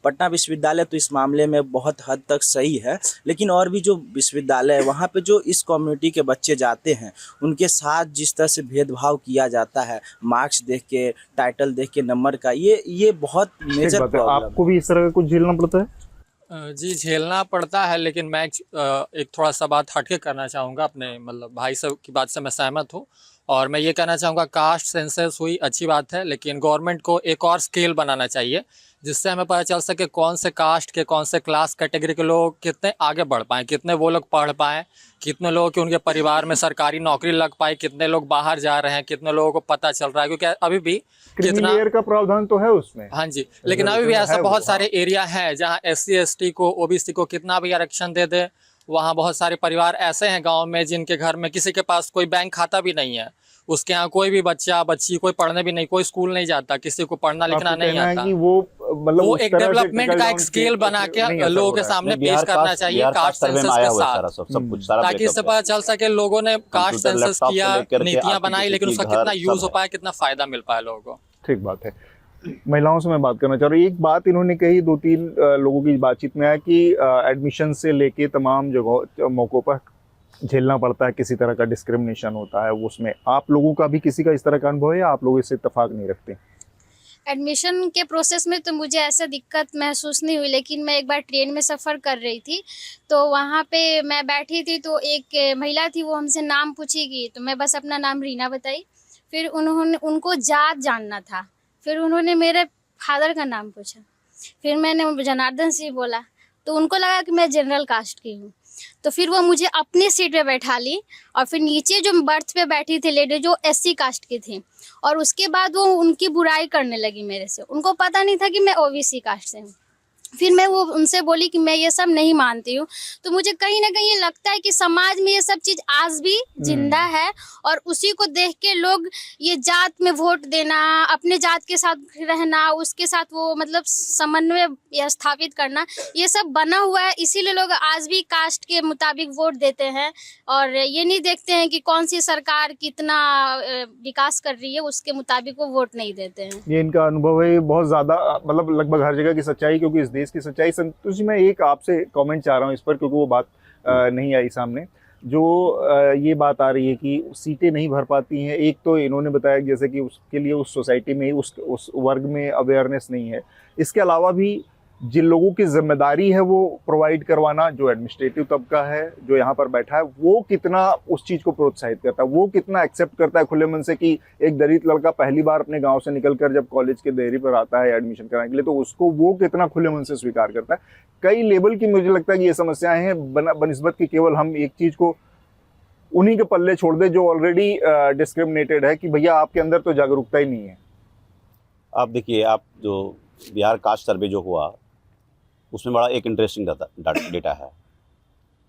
पटना विश्वविद्यालय तो इस मामले में बहुत हद तक सही है, लेकिन और भी जो विश्वविद्यालय है वहाँ पे जो इस कम्युनिटी के बच्चे जाते हैं उनके साथ जिस तरह से भेदभाव किया जाता है, मार्क्स देख के, टाइटल देख के, नंबर का, ये बहुत मेजर प्रॉब्लम। आपको भी इस तरह का कुछ झेलना पड़ता है? जी झेलना पड़ता है, लेकिन मैं एक थोड़ा सा बात हटके करना चाहूँगा। अपने मतलब भाई साहब की बात से मैं सहमत हूँ। और मैं ये कहना चाहूँगा कास्ट सेंसस हुई अच्छी बात है, लेकिन गवर्नमेंट को एक और स्केल बनाना चाहिए जिससे हमें पता चल सके कौन से कास्ट के, कौन से क्लास कैटेगरी के लोग कितने आगे बढ़ पाएँ, कितने वो लोग पढ़ पाएँ, कितने लोगों के उनके परिवार में सरकारी नौकरी लग पाए, कितने लोग बाहर जा रहे हैं, कितने लोगों को पता चल रहा है, क्योंकि अभी भी क्रीमी लेयर का प्रावधान तो है उसमें। हाँ जी, लेकिन अभी भी ऐसा बहुत सारे एरिया हैं जहाँ SC ST को, OBC को कितना भी आरक्षण दे दे, वहाँ बहुत सारे परिवार ऐसे हैं गांव में जिनके घर में किसी के पास कोई बैंक खाता भी नहीं है, उसके यहाँ कोई भी बच्चा बच्ची कोई पढ़ने भी नहीं, कोई स्कूल नहीं जाता, किसी को पढ़ना लिखना नहीं आता। वो एक डेवलपमेंट का एक स्केल बना के लोगों के सामने पेश करना चाहिए कास्ट सेंसस के साथ, ताकि इससे पता चल सके लोगों ने कास्ट सेंसस किया, नीतियां बनाई, लेकिन उसका कितना यूज हो पाया, कितना फायदा मिल पाया लोगों को। ठीक बात है। महिलाओं से मैं बात करना चाह रहा हूँ। एक बात इन्होंने कही, 2-3 लोगों की बातचीत में है कि एडमिशन से लेके तमाम जगहों मौक़ों पर झेलना पड़ता है, किसी तरह का डिस्क्रिमिनेशन होता है। उसमें आप लोगों का भी किसी का इस तरह का अनुभव है या आप लोग इससे इत्तेफाक नहीं रखते? एडमिशन के प्रोसेस में तो मुझे ऐसा दिक्कत महसूस नहीं हुई, लेकिन मैं एक बार ट्रेन में सफ़र कर रही थी तो वहाँ पे मैं बैठी थी तो एक महिला थी, वो हमसे नाम पूछेगी तो मैं बस अपना नाम रीना बताई। फिर उनको जात जानना था, फिर उन्होंने मेरे फादर का नाम पूछा, फिर मैंने जनार्दन सिंह बोला तो उनको लगा कि मैं जनरल कास्ट की हूँ, तो फिर वो मुझे अपनी सीट पे बैठा ली और फिर नीचे जो बर्थ पे बैठी थी लेडी जो SC कास्ट की थी, और उसके बाद वो उनकी बुराई करने लगी मेरे से। उनको पता नहीं था कि मैं OBC कास्ट से हूँ। फिर मैं वो उनसे बोली कि मैं ये सब नहीं मानती हूँ। तो मुझे कहीं ना कहीं ये लगता है कि समाज में ये सब चीज़ आज भी जिंदा है और उसी को देख के लोग ये जात में वोट देना, अपने जात के साथ रहना, उसके साथ वो मतलब समन्वय स्थापित करना, ये सब बना हुआ है। इसीलिए लोग आज भी कास्ट के मुताबिक वोट देते हैं और ये नहीं देखते हैं कि कौन सी सरकार कितना विकास कर रही है, उसके मुताबिक वो वोट नहीं देते हैं। ये इनका अनुभव है, बहुत ज़्यादा मतलब लगभग हर जगह की सच्चाई, क्योंकि इस देश की सच्चाई। संतोष जी, मैं एक आपसे कमेंट चाह रहा हूँ इस पर, क्योंकि वो बात नहीं आई सामने। जो ये बात आ रही है कि सीटें नहीं भर पाती हैं, एक तो इन्होंने बताया जैसे कि उसके लिए उस सोसाइटी में उस वर्ग में अवेयरनेस नहीं है। इसके अलावा भी जिन लोगों की जिम्मेदारी है वो प्रोवाइड करवाना, जो एडमिनिस्ट्रेटिव तबका है जो यहाँ पर बैठा है, वो कितना उस चीज़ को प्रोत्साहित करता है, वो कितना एक्सेप्ट करता है खुले मन से कि एक दलित लड़का पहली बार अपने गांव से निकलकर जब कॉलेज के दायरे पर आता है एडमिशन कराने के लिए, तो उसको वो कितना खुले मन से स्वीकार करता है। कई लेवल की मुझे लगता है कि ये समस्याएं हैं बनिस्बत की केवल हम एक चीज़ को उन्हीं के पल्ले छोड़ दे जो ऑलरेडी डिस्क्रिमिनेटेड है, कि भैया आपके अंदर तो जागरूकता ही नहीं है। आप देखिए, आप जो बिहार कास्ट सर्वे जो हुआ उसमें बड़ा एक इंटरेस्टिंग डेटा है।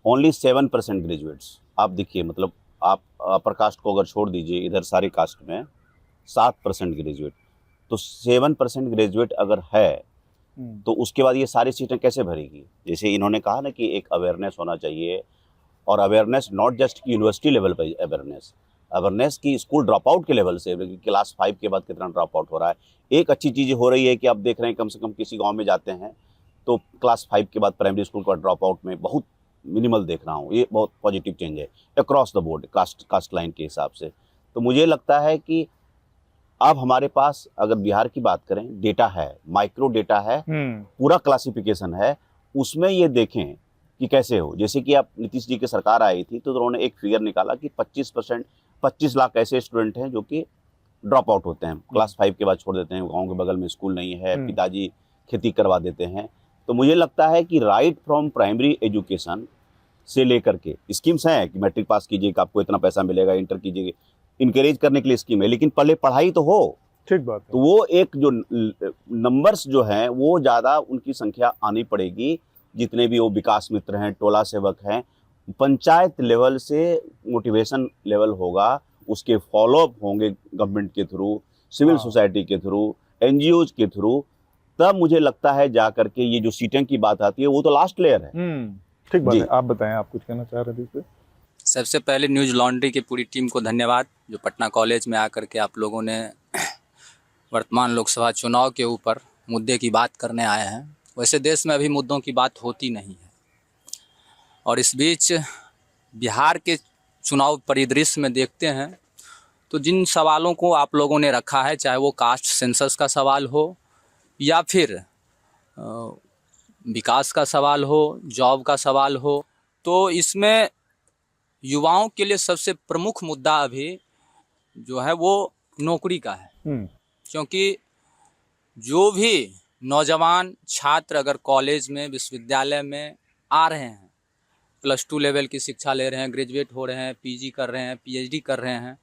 ओनली 7% ग्रेजुएट्स, आप देखिए, मतलब आप अपर कास्ट को अगर छोड़ दीजिए, इधर सारे कास्ट में 7% ग्रेजुएट, तो 7% ग्रेजुएट अगर है तो उसके बाद ये सारी सीटें कैसे भरेगी? जैसे इन्होंने कहा ना कि एक अवेयरनेस होना चाहिए, और awareness not just university level पर अवेयरनेस की स्कूल ड्रॉप आउट के लेवल से, क्लास 5 के बाद कितना ड्रॉप आउट हो रहा है। एक अच्छी चीज़ हो रही है कि आप देख रहे हैं कम से कम किसी गांव में जाते हैं तो क्लास 5 के बाद प्राइमरी स्कूल का ड्रॉप आउट में बहुत मिनिमल देख रहा हूँ। ये बहुत पॉजिटिव चेंज है across the board caste line के हिसाब से। तो मुझे लगता है कि अब हमारे पास अगर बिहार की बात करें, डेटा है, माइक्रो डेटा है, पूरा क्लासिफिकेशन है, उसमें ये देखें कि कैसे हो। जैसे कि आप नीतीश जी की सरकार आई थी तो उन्होंने एक फिगर निकाला कि 25 लाख ऐसे स्टूडेंट हैं जो कि ड्रॉप आउट होते हैं, क्लास 5 के बाद छोड़ देते हैं, गाँव के बगल में स्कूल नहीं है, पिताजी खेती करवा देते हैं। तो मुझे लगता है कि राइट फ्रॉम प्राइमरी एजुकेशन से लेकर के स्कीम्स हैं कि मैट्रिक पास कीजिएगा आपको इतना पैसा मिलेगा, इंटर कीजिएगा, इनकरेज करने के लिए स्कीम है, लेकिन पहले पढ़ाई तो हो। ठीक बात है। तो वो एक जो नंबर्स जो हैं वो ज़्यादा उनकी संख्या आनी पड़ेगी, जितने भी वो विकास मित्र हैं, टोला सेवक हैं, पंचायत लेवल से मोटिवेशन लेवल होगा, उसके फॉलोअप होंगे गवर्नमेंट के थ्रू, सिविल सोसाइटी के थ्रू, NGOs के थ्रू, तब मुझे लगता है जा करके ये जो सीटें की बात आती है वो तो लास्ट लेयर है। ठीक बात है। आप बताएं, आप कुछ कहना चाह रहे थे इस पे? सबसे पहले न्यूज़ लॉन्ड्री की पूरी टीम को धन्यवाद, जो पटना कॉलेज में आकर के आप लोगों ने वर्तमान लोकसभा चुनाव के ऊपर मुद्दे की बात करने आए हैं। वैसे देश में अभी मुद्दों की बात होती नहीं है, और इस बीच बिहार के चुनाव परिदृश्य में देखते हैं तो जिन सवालों को आप लोगों ने रखा है, चाहे वो कास्ट सेंसस का सवाल हो या फिर विकास का सवाल हो, जॉब का सवाल हो, तो इसमें युवाओं के लिए सबसे प्रमुख मुद्दा अभी जो है वो नौकरी का है। हम्म, क्योंकि जो भी नौजवान छात्र अगर कॉलेज में विश्वविद्यालय में आ रहे हैं, +2 लेवल की शिक्षा ले रहे हैं, ग्रेजुएट हो रहे हैं, पीजी कर रहे हैं, पीएचडी कर रहे हैं,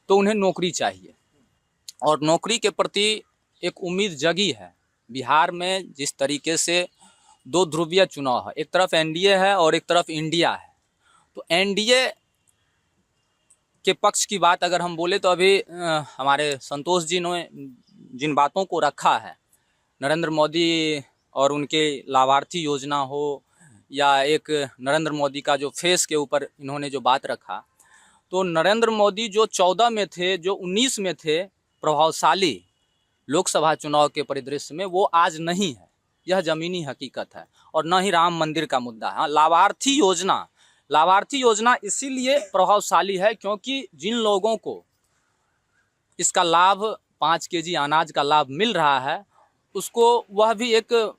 तो उन्हें नौकरी चाहिए और नौकरी के प्रति एक उम्मीद जगी है। बिहार में जिस तरीके से 2 ध्रुवीय चुनाव है, एक तरफ एनडीए है और एक तरफ इंडिया है, तो एनडीए के पक्ष की बात अगर हम बोले तो अभी हमारे संतोष जी ने जिन बातों को रखा है, नरेंद्र मोदी और उनके लाभार्थी योजना हो या एक नरेंद्र मोदी का जो फेस के ऊपर इन्होंने जो बात रखा, तो नरेंद्र मोदी जो 14 में थे, जो 19 में थे प्रभावशाली लोकसभा चुनाव के परिदृश्य में, वो आज नहीं है। यह ज़मीनी हकीकत है और न ही राम मंदिर का मुद्दा है। हाँ, लाभार्थी योजना इसीलिए प्रभावशाली है क्योंकि जिन लोगों को इसका लाभ 5 केजी अनाज का लाभ मिल रहा है, उसको वह भी एक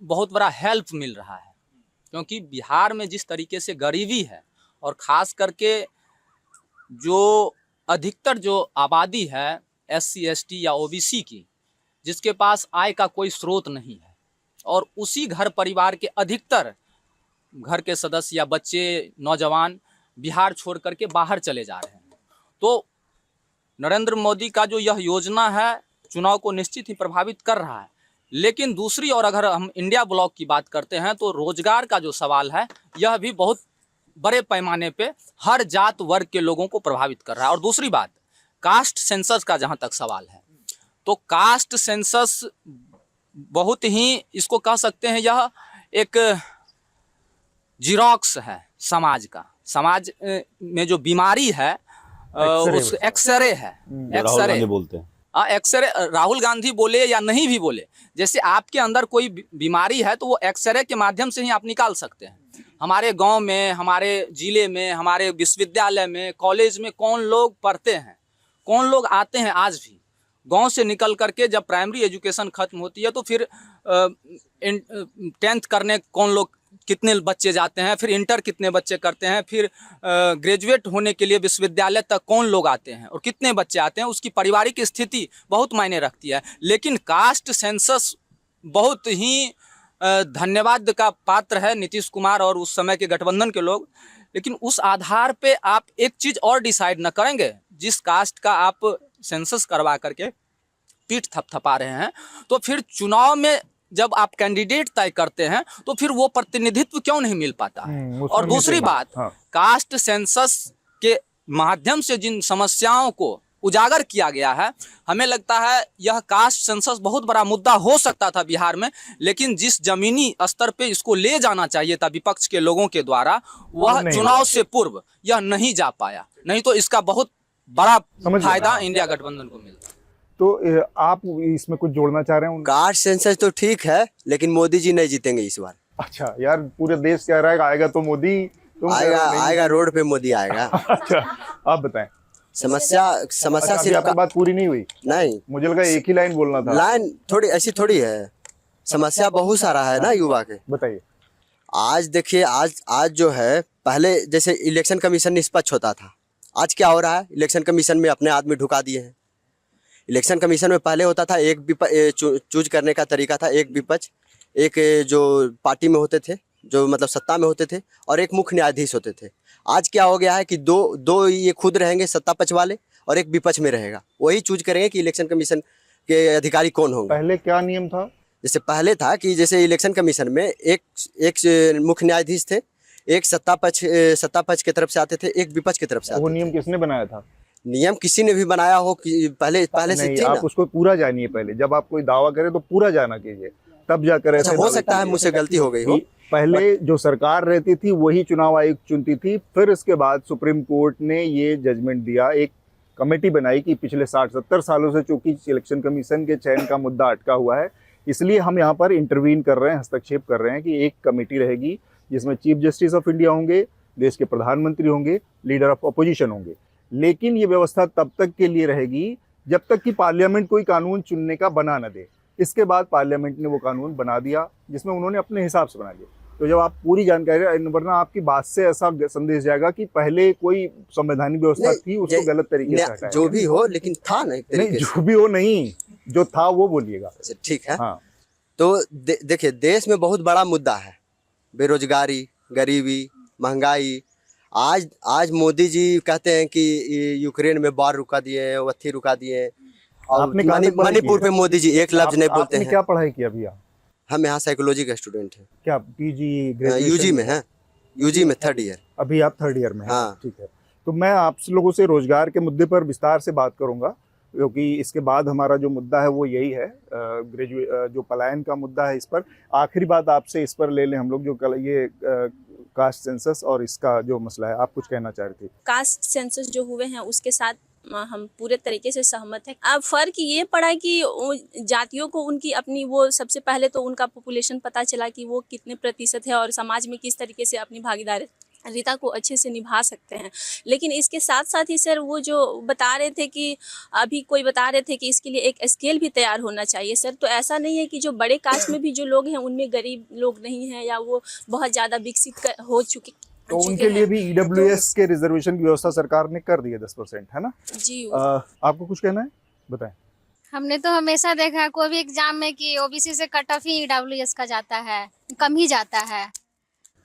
बहुत बड़ा हेल्प मिल रहा है। क्योंकि बिहार में जिस तरीके से गरीबी है और ख़ास करके जो अधिकतर जो आबादी है SC ST या OBC की, जिसके पास आय का कोई स्रोत नहीं है और उसी घर परिवार के अधिकतर घर के सदस्य या बच्चे नौजवान बिहार छोड़ करके बाहर चले जा रहे हैं, तो नरेंद्र मोदी का जो यह योजना है चुनाव को निश्चित ही प्रभावित कर रहा है। लेकिन दूसरी ओर अगर हम इंडिया ब्लॉक की बात करते हैं तो रोजगार का जो सवाल है यह भी बहुत बड़े पैमाने पे हर जात वर्ग के लोगों को प्रभावित कर रहा है। और दूसरी बात, कास्ट सेंसस का जहाँ तक सवाल है, तो कास्ट सेंसस बहुत ही, इसको कह सकते हैं यह एक जिरोक्स है समाज का। समाज में जो बीमारी है उस एक्सरे है, राहुल गांधी बोलते हैं। एक्सरे, राहुल गांधी बोले या नहीं भी बोले, जैसे आपके अंदर कोई बीमारी है तो वो एक्सरे के माध्यम से ही आप निकाल सकते हैं। हमारे गांव में, हमारे जिले में, हमारे विश्वविद्यालय में, कॉलेज में कौन लोग पढ़ते हैं, कौन लोग आते हैं आज भी गांव से निकल करके, जब प्राइमरी एजुकेशन खत्म होती है तो फिर 10th करने कौन लोग, कितने बच्चे जाते हैं, फिर इंटर कितने बच्चे करते हैं, फिर ग्रेजुएट होने के लिए विश्वविद्यालय तक कौन लोग आते हैं और कितने बच्चे आते हैं, उसकी पारिवारिक स्थिति बहुत मायने रखती है। लेकिन कास्ट सेंसस बहुत ही धन्यवाद का पात्र है नीतीश कुमार और उस समय के गठबंधन के लोग। लेकिन उस आधार पे आप एक चीज़ और डिसाइड न करेंगे, जिस कास्ट का आप सेंसस करवा करके पीठ थपथपा रहे हैं, तो फिर चुनाव में जब आप कैंडिडेट तय करते हैं तो फिर वो प्रतिनिधित्व क्यों नहीं मिल पाता है। और दूसरी बात, कास्ट सेंसस के माध्यम से जिन समस्याओं को उजागर किया गया है, हमें लगता है यह कास्ट सेंसस बहुत बड़ा मुद्दा हो सकता था बिहार में, लेकिन जिस जमीनी स्तर पे इसको ले जाना चाहिए था विपक्ष के लोगों के द्वारा, वह चुनाव से पूर्व यह नहीं जा पाया। नहीं तो इसका बहुत बड़ा फायदा इंडिया गठबंधन को मिलता। तो आप इसमें कुछ जोड़ना चाह रहे हैं? कास्ट सेंसस तो ठीक है, लेकिन मोदी जी नहीं जीतेंगे इस बार। अच्छा यार, पूरे देश कह रहा है आएगा तो मोदी, आएगा रोड पे मोदी आएगा। अच्छा, आप बताएं। समस्या सिर्फ आपकी बात पूरी नहीं हुई? नहीं, मुझे लगा एक ही लाइन बोलना था। लाइन थोड़ी ऐसी थोड़ी है, समस्या बहुत सारा है ना युवा के। बताइए। आज देखिए, आज जो है, पहले जैसे इलेक्शन कमीशन निष्पक्ष होता था, आज क्या हो रहा है, इलेक्शन कमीशन में अपने आदमी ढुका दिए हैं। इलेक्शन कमीशन में पहले होता था एक चूज करने का तरीका था, एक विपक्ष, एक जो पार्टी में होते थे, जो मतलब सत्ता में होते थे, और एक मुख्य न्यायाधीश होते थे। आज क्या हो गया है कि दो ये खुद रहेंगे सत्ता पक्ष वाले और एक विपक्ष में रहेगा, वही चूज करेंगे कि इलेक्शन कमीशन के अधिकारी कौन होंगे। पहले क्या नियम था? जैसे पहले था कि जैसे इलेक्शन कमीशन में एक मुख्य न्यायाधीश थे, एक सत्ता पक्ष की तरफ से आते थे, एक विपक्ष की तरफ से आते थे। वो नियम किसने बनाया था? नियम किसी ने भी बनाया हो कि पहले से थी आप उसको पूरा जानिए पहले। जब आप कोई दावा करें तो पूरा जाना कीजिए, तब जाकर ऐसे हो सकता है मुझसे गलती हो गई हो। पहले जो सरकार रहती थी वही चुनाव आयोग चुनती थी, फिर इसके बाद सुप्रीम कोर्ट ने ये जजमेंट दिया, एक कमेटी बनाई कि पिछले 60-70 सालों से चूंकि इलेक्शन कमीशन के चयन का मुद्दा अटका हुआ है, इसलिए हम यहाँ पर इंटरवीन कर रहे हैं, हस्तक्षेप कर रहे हैं कि एक कमेटी रहेगी जिसमें चीफ जस्टिस ऑफ इंडिया होंगे, देश के प्रधानमंत्री होंगे, लीडर ऑफ अपोजिशन होंगे। लेकिन ये व्यवस्था तब तक के लिए रहेगी जब तक कि पार्लियामेंट कोई कानून चुनने का बना न दे। इसके बाद पार्लियामेंट ने वो कानून बना दिया जिसमें उन्होंने अपने हिसाब से बना दिया। तो जब आप पूरी जानकारी, वरना आपकी बात से ऐसा संदेश जाएगा कि पहले कोई संवैधानिक व्यवस्था थी, उसको गलत तरीके से हटाया। जो भी हो, लेकिन था ना एक नहीं, तरीके से। जो भी हो नहीं, जो था वो बोलिएगा। अच्छा, ठीक है। हाँ, तो देखिए, देश में बहुत बड़ा मुद्दा है बेरोजगारी, गरीबी, महंगाई। आज मोदी जी कहते हैं कि यूक्रेन में बाढ़ रुका दिए, वत्थी रुका दिए, और आपने कहाँ तक पढ़ाई मणिपुर की पे है? मोदी जी एक लफ्ज नहीं बोलते आपने हैं। क्या पढ़ाई की अभी आप? हम यहाँ साइकोलॉजी का स्टूडेंट हैं। क्या पीजी, यूजी में है, यूजी में 3rd ईयर। अभी आप 3rd ईयर में हैं। हाँ। ठीक है, तो मैं आप लोगों से रोजगार के मुद्दे पर विस्तार से बात करूंगा, क्योंकि इसके बाद हमारा जो मुद्दा है वो यही है, जो पलायन का मुद्दा है। इस पर आखिरी बात आपसे इस पर ले लें हम लोग, जो कल ये कास्ट सेंसस और इसका जो मसला है, आप कुछ कहना चाह रहे थे? कास्ट सेंसस जो हुए हैं उसके साथ हम पूरे तरीके से सहमत हैं। अब फर्क ये पड़ा कि जातियों को उनकी अपनी, वो सबसे पहले तो उनका पॉपुलेशन पता चला कि वो कितने प्रतिशत है और समाज में किस तरीके से अपनी भागीदारिता को अच्छे से निभा सकते हैं। लेकिन इसके साथ साथ ही सर, वो जो बता रहे थे कि अभी कोई बता रहे थे कि इसके लिए एक स्केल भी तैयार होना चाहिए सर। तो ऐसा नहीं है कि जो बड़े कास्ट में भी जो लोग हैं उनमें गरीब लोग नहीं हैं या वो बहुत ज़्यादा विकसित हो चुके, तो उनके लिए भी ईडब्ल्यूएस के रिजर्वेशन की व्यवस्था सरकार ने कर दी है 10%, है ना जी। आपको कुछ कहना है, बताएं। हमने तो हमेशा देखा है कोई भी एग्जाम में कि ओबीसी से कट ऑफ ही ईडब्ल्यूएस का जाता है, कम ही जाता है।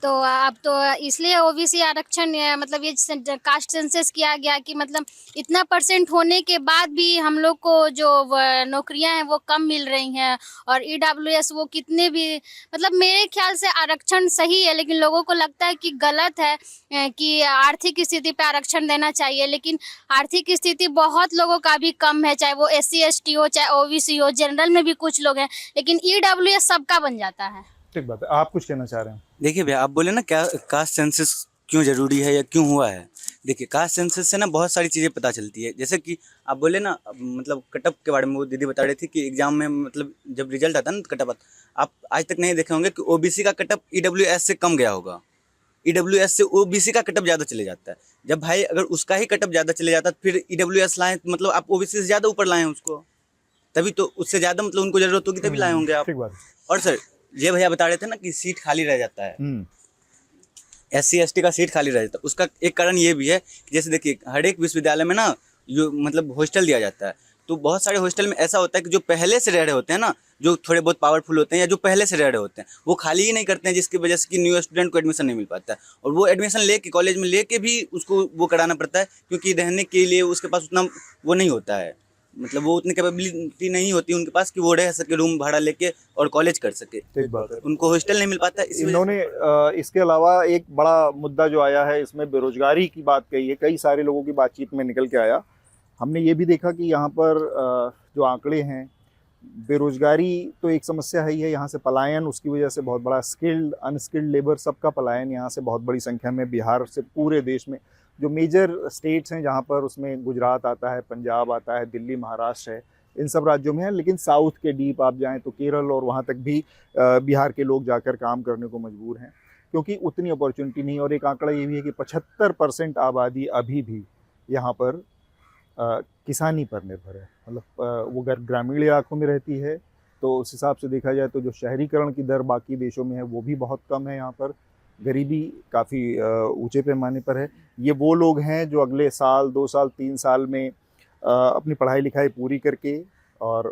तो अब तो इसलिए ओबीसी आरक्षण मतलब ये कास्ट सेंसस किया गया कि मतलब इतना % होने के बाद भी हम लोग को जो नौकरियां हैं वो कम मिल रही हैं। और ईडब्ल्यूएस वो कितने भी, मतलब मेरे ख्याल से आरक्षण सही है, लेकिन लोगों को लगता है कि गलत है कि आर्थिक स्थिति पे आरक्षण देना चाहिए। लेकिन आर्थिक स्थिति बहुत लोगों का भी कम है, चाहे वो SC ST हो, चाहे ओबीसी हो, जनरल में भी कुछ लोग हैं, लेकिन ईडब्ल्यूएस सबका बन जाता है। ठीक बात है, आप कुछ कहना चाह रहे हैं? देखिए भैया, आप बोले ना क्या कास्ट सेंसस क्यों ज़रूरी है या क्यों हुआ है। देखिए, कास्ट सेंसस से ना बहुत सारी चीज़ें पता चलती है। जैसे कि आप बोले ना, मतलब कटअप के बारे में वो दीदी बता रही थी कि एग्जाम में मतलब जब रिजल्ट आता है ना कटअप, आप आज तक नहीं देखे होंगे कि ओबीसी का कटअप ईडब्ल्यूएस से कम गया होगा। ईडब्ल्यूएस से ओबीसी का कटअप ज़्यादा चले जाता है। जब भाई अगर उसका ही कटअप ज़्यादा चले जाता है फिर ईडब्ल्यूएस लाएँ, तो मतलब आप ओबीसी से ज़्यादा ऊपर लाएँ उसको, तभी तो उससे ज़्यादा मतलब उनको ज़रूरत होगी तभी लाए होंगे आप। ठीक बात है। और सर, ये भैया बता रहे थे ना कि सीट खाली रह जाता है, SC ST का सीट खाली रह जाता है। उसका एक कारण ये भी है कि जैसे देखिए, हर एक विश्वविद्यालय में ना जो मतलब हॉस्टल दिया जाता है, तो बहुत सारे हॉस्टल में ऐसा होता है कि जो पहले से रह रहे होते हैं ना, जो थोड़े बहुत पावरफुल होते हैं या जो पहले से रह रहे होते हैं, वो खाली ही नहीं करते हैं, जिसकी वजह से कि न्यू स्टूडेंट को एडमिशन नहीं मिल पाता है। और वो एडमिशन लेके कॉलेज में लेके भी उसको वो कराना पड़ता है, क्योंकि रहने के लिए उसके पास उतना वो नहीं होता है, मतलब वो उतनी कैपेबिलिटी नहीं होती उनके पास कि वो रह सके रूम भाड़ा लेके और कॉलेज कर सके। ठीक बात है। उनको हॉस्टल नहीं मिल पाता है। इन्होंने इसके अलावा एक बड़ा मुद्दा जो आया है, इसमें बेरोजगारी की बात कही है, कई सारे लोगों की बातचीत में निकल के आया। हमने ये भी देखा कि यहाँ पर जो आंकड़े हैं, बेरोजगारी तो एक समस्या है ही है, यहाँ से पलायन उसकी वजह से बहुत बड़ा, स्किल्ड अनस्किल्ड लेबर सबका पलायन यहाँ से बहुत बड़ी संख्या में, बिहार से पूरे देश में जो मेजर स्टेट्स हैं जहाँ पर, उसमें गुजरात आता है, पंजाब आता है, दिल्ली, महाराष्ट्र है, इन सब राज्यों में है। लेकिन साउथ के डीप आप जाएं तो केरल और वहाँ तक भी बिहार के लोग जाकर काम करने को मजबूर हैं, क्योंकि उतनी अपॉर्चुनिटी नहीं। और एक आंकड़ा ये भी है कि 75% आबादी अभी भी यहाँ पर किसानी पर निर्भर है, मतलब वो अगर ग्रामीण इलाकों में रहती है तो उस हिसाब से देखा जाए तो जो शहरीकरण की दर बाकी देशों में है वो भी बहुत कम है। यहाँ पर गरीबी काफ़ी ऊंचे पैमाने पर है। ये वो लोग हैं जो अगले साल, 2 साल, 3 साल में अपनी पढ़ाई लिखाई पूरी करके और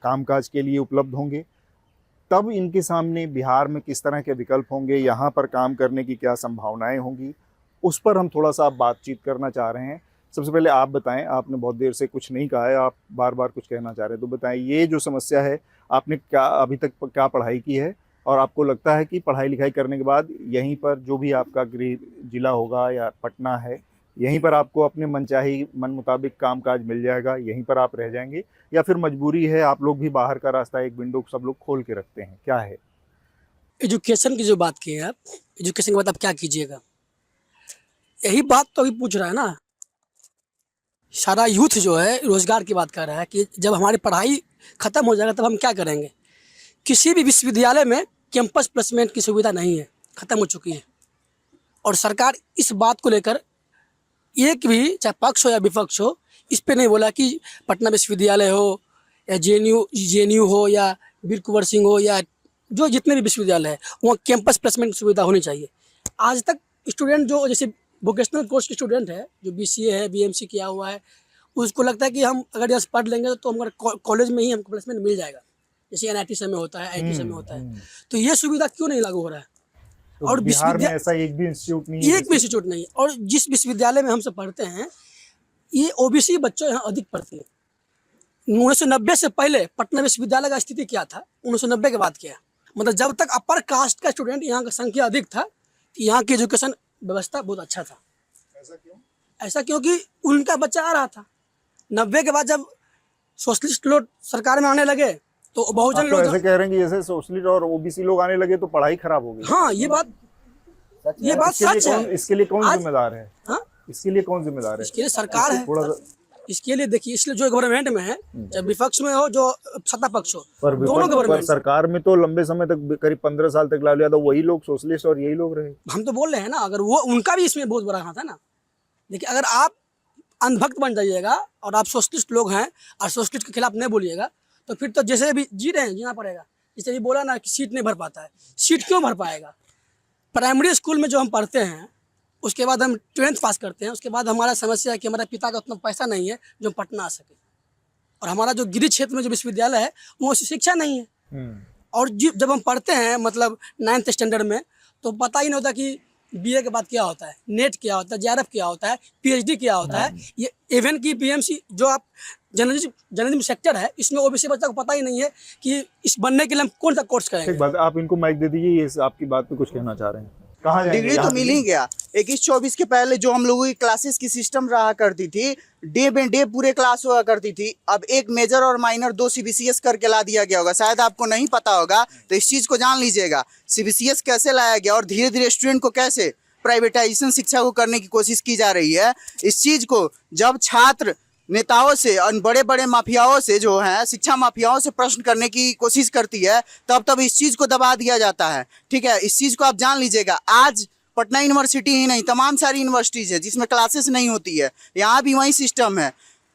कामकाज के लिए उपलब्ध होंगे। तब इनके सामने बिहार में किस तरह के विकल्प होंगे, यहाँ पर काम करने की क्या संभावनाएं होंगी, उस पर हम थोड़ा सा बातचीत करना चाह रहे हैं। सबसे पहले आप बताएं, आपने बहुत देर से कुछ नहीं कहा है, आप बार बार कुछ कहना चाह रहे हैं, तो बताएं ये जो समस्या है, आपने क्या अभी तक क्या पढ़ाई की है, और आपको लगता है कि पढ़ाई लिखाई करने के बाद यहीं पर जो भी आपका गृह जिला होगा या पटना है, यहीं पर आपको अपने मनचाही मन मुताबिक कामकाज मिल जाएगा, यहीं पर आप रह जाएंगे, या फिर मजबूरी है, आप लोग भी बाहर का रास्ता, एक विंडो सब लोग खोल के रखते हैं, क्या है? एजुकेशन की जो बात की है आप, एजुकेशन के बाद आप क्या कीजिएगा, यही बात तो अभी पूछ रहा है ना। सारा यूथ जो है रोजगार की बात कर रहा है कि जब हमारी पढ़ाई खत्म हो जाएगा तब हम क्या करेंगे। किसी भी विश्वविद्यालय में कैंपस प्लेसमेंट की सुविधा नहीं है, ख़त्म हो चुकी है। और सरकार इस बात को लेकर एक भी, चाहे पक्ष हो या विपक्ष हो, इस पे नहीं बोला कि पटना विश्वविद्यालय हो या JNU हो या वीर कुंवर सिंह हो या जो जितने भी विश्वविद्यालय है वहाँ कैंपस प्लेसमेंट की सुविधा होनी चाहिए। आज तक स्टूडेंट जो जैसे वोकेशनल कोर्स के स्टूडेंट है, जो BCA है, BMC किया हुआ है, उसको लगता है कि हम अगर यहाँ से पढ़ लेंगे तो हमारे कॉलेज में ही हमको प्लेसमेंट मिल जाएगा, जैसे NIT में होता है, IT में होता है। तो ये सुविधा क्यों नहीं लागू हो रहा है? तो और बिहार में ऐसा एक भी इंस्टीट्यूट नहीं है, एक भी इंस्टीट्यूट नहीं। और जिस विश्वविद्यालय में हम सब पढ़ते हैं, ये OBC बच्चों यहाँ अधिक पढ़ते हैं। 1990 से पहले पटना विश्वविद्यालय का स्थिति क्या था, 1990 के बाद क्या? मतलब जब तक अपर कास्ट का स्टूडेंट यहाँ का संख्या अधिक था, तो यहाँ की एजुकेशन व्यवस्था बहुत अच्छा था। ऐसा क्यों? ऐसा क्योंकि उनका बच्चा आ रहा था। 90 के बाद जब सोशलिस्ट लोग सरकार में आने लगे तो बहुजन आप तो लोग ऐसे कह रहे हैं कि जैसे सोशलिस्ट और OBC लोग आने लगे तो पढ़ाई खराब हो गई। हाँ, ये बात सच है। इसके लिए कौन जिम्मेदार है? हाँ? इसके लिए कौन जिम्मेदार है? इसके लिए सरकार है। थोड़ा इसके लिए देखिए, इसलिए जो गवर्नमेंट में है, चाहे विपक्ष में हो, जो सत्ता पक्ष हो, पर दोनों गवर्नमेंट। सरकार में तो लंबे समय तक, करीब 15 साल तक लालू यादव वही लोग सोशलिस्ट और यही लोग रहे। हम तो बोल रहे हैं ना, अगर वो उनका भी इसमें बहुत बड़ा हाथ है ना। देखिए, अगर आप अंधभक्त बन जाइएगा और आप सोशलिस्ट लोग हैं और सोशलिस्ट के खिलाफ नहीं बोलिएगा, तो फिर तो जैसे भी जी रहे हैं जीना पड़ेगा। जैसे भी बोला ना कि सीट नहीं भर पाता है, सीट क्यों भर पाएगा? प्राइमरी स्कूल में जो हम पढ़ते हैं, उसके बाद हम 12th पास करते हैं, उसके बाद हमारा समस्या है कि हमारे पिता का उतना पैसा नहीं है जो हम पटना आ सके, और हमारा जो गिरिज क्षेत्र में जो विश्वविद्यालय है वो शिक्षा नहीं है। और जब हम पढ़ते हैं मतलब 9th स्टैंडर्ड में, तो पता ही नहीं होता कि BA के बाद क्या होता है, नेट क्या होता है, JRF क्या होता है, PhD क्या होता है। ये इवन की BMC जो आप जर्नलिज्म सेक्टर है, इसमें OBC बच्चा को पता ही नहीं है कि इस बनने के लिए हम कौन सा कोर्स करेंगे। एक बात, आप इनको माइक दे दीजिए, ये आपकी बात पे कुछ कहना चाह रहे हैं। कहाँ जाएंगे? डिग्री तो मिल ही गया। 21-24 के पहले जो हम लोगों की क्लासेस की सिस्टम रहा करती थी, डे बाय डे पूरे क्लास हुआ करती थी, अब एक मेजर और माइनर 2 CBCS करके ला दिया गया होगा। शायद आपको नहीं पता होगा, तो इस चीज़ को जान लीजिएगा। CBCS कैसे लाया गया और धीरे धीरे स्टूडेंट को कैसे प्राइवेटाइजेशन शिक्षा को करने की कोशिश की जा रही है। इस चीज़ को जब छात्र नेताओं से और बड़े बड़े माफियाओं से, जो है शिक्षा माफियाओं से प्रश्न करने की कोशिश करती है, तब इस चीज़ को दबा दिया जाता है। ठीक है, इस चीज़ को आप जान लीजिएगा। आज पटना यूनिवर्सिटी ही नहीं, तमाम सारी यूनिवर्सिटीज़ है जिसमें क्लासेस नहीं होती है, यहाँ भी वही सिस्टम है।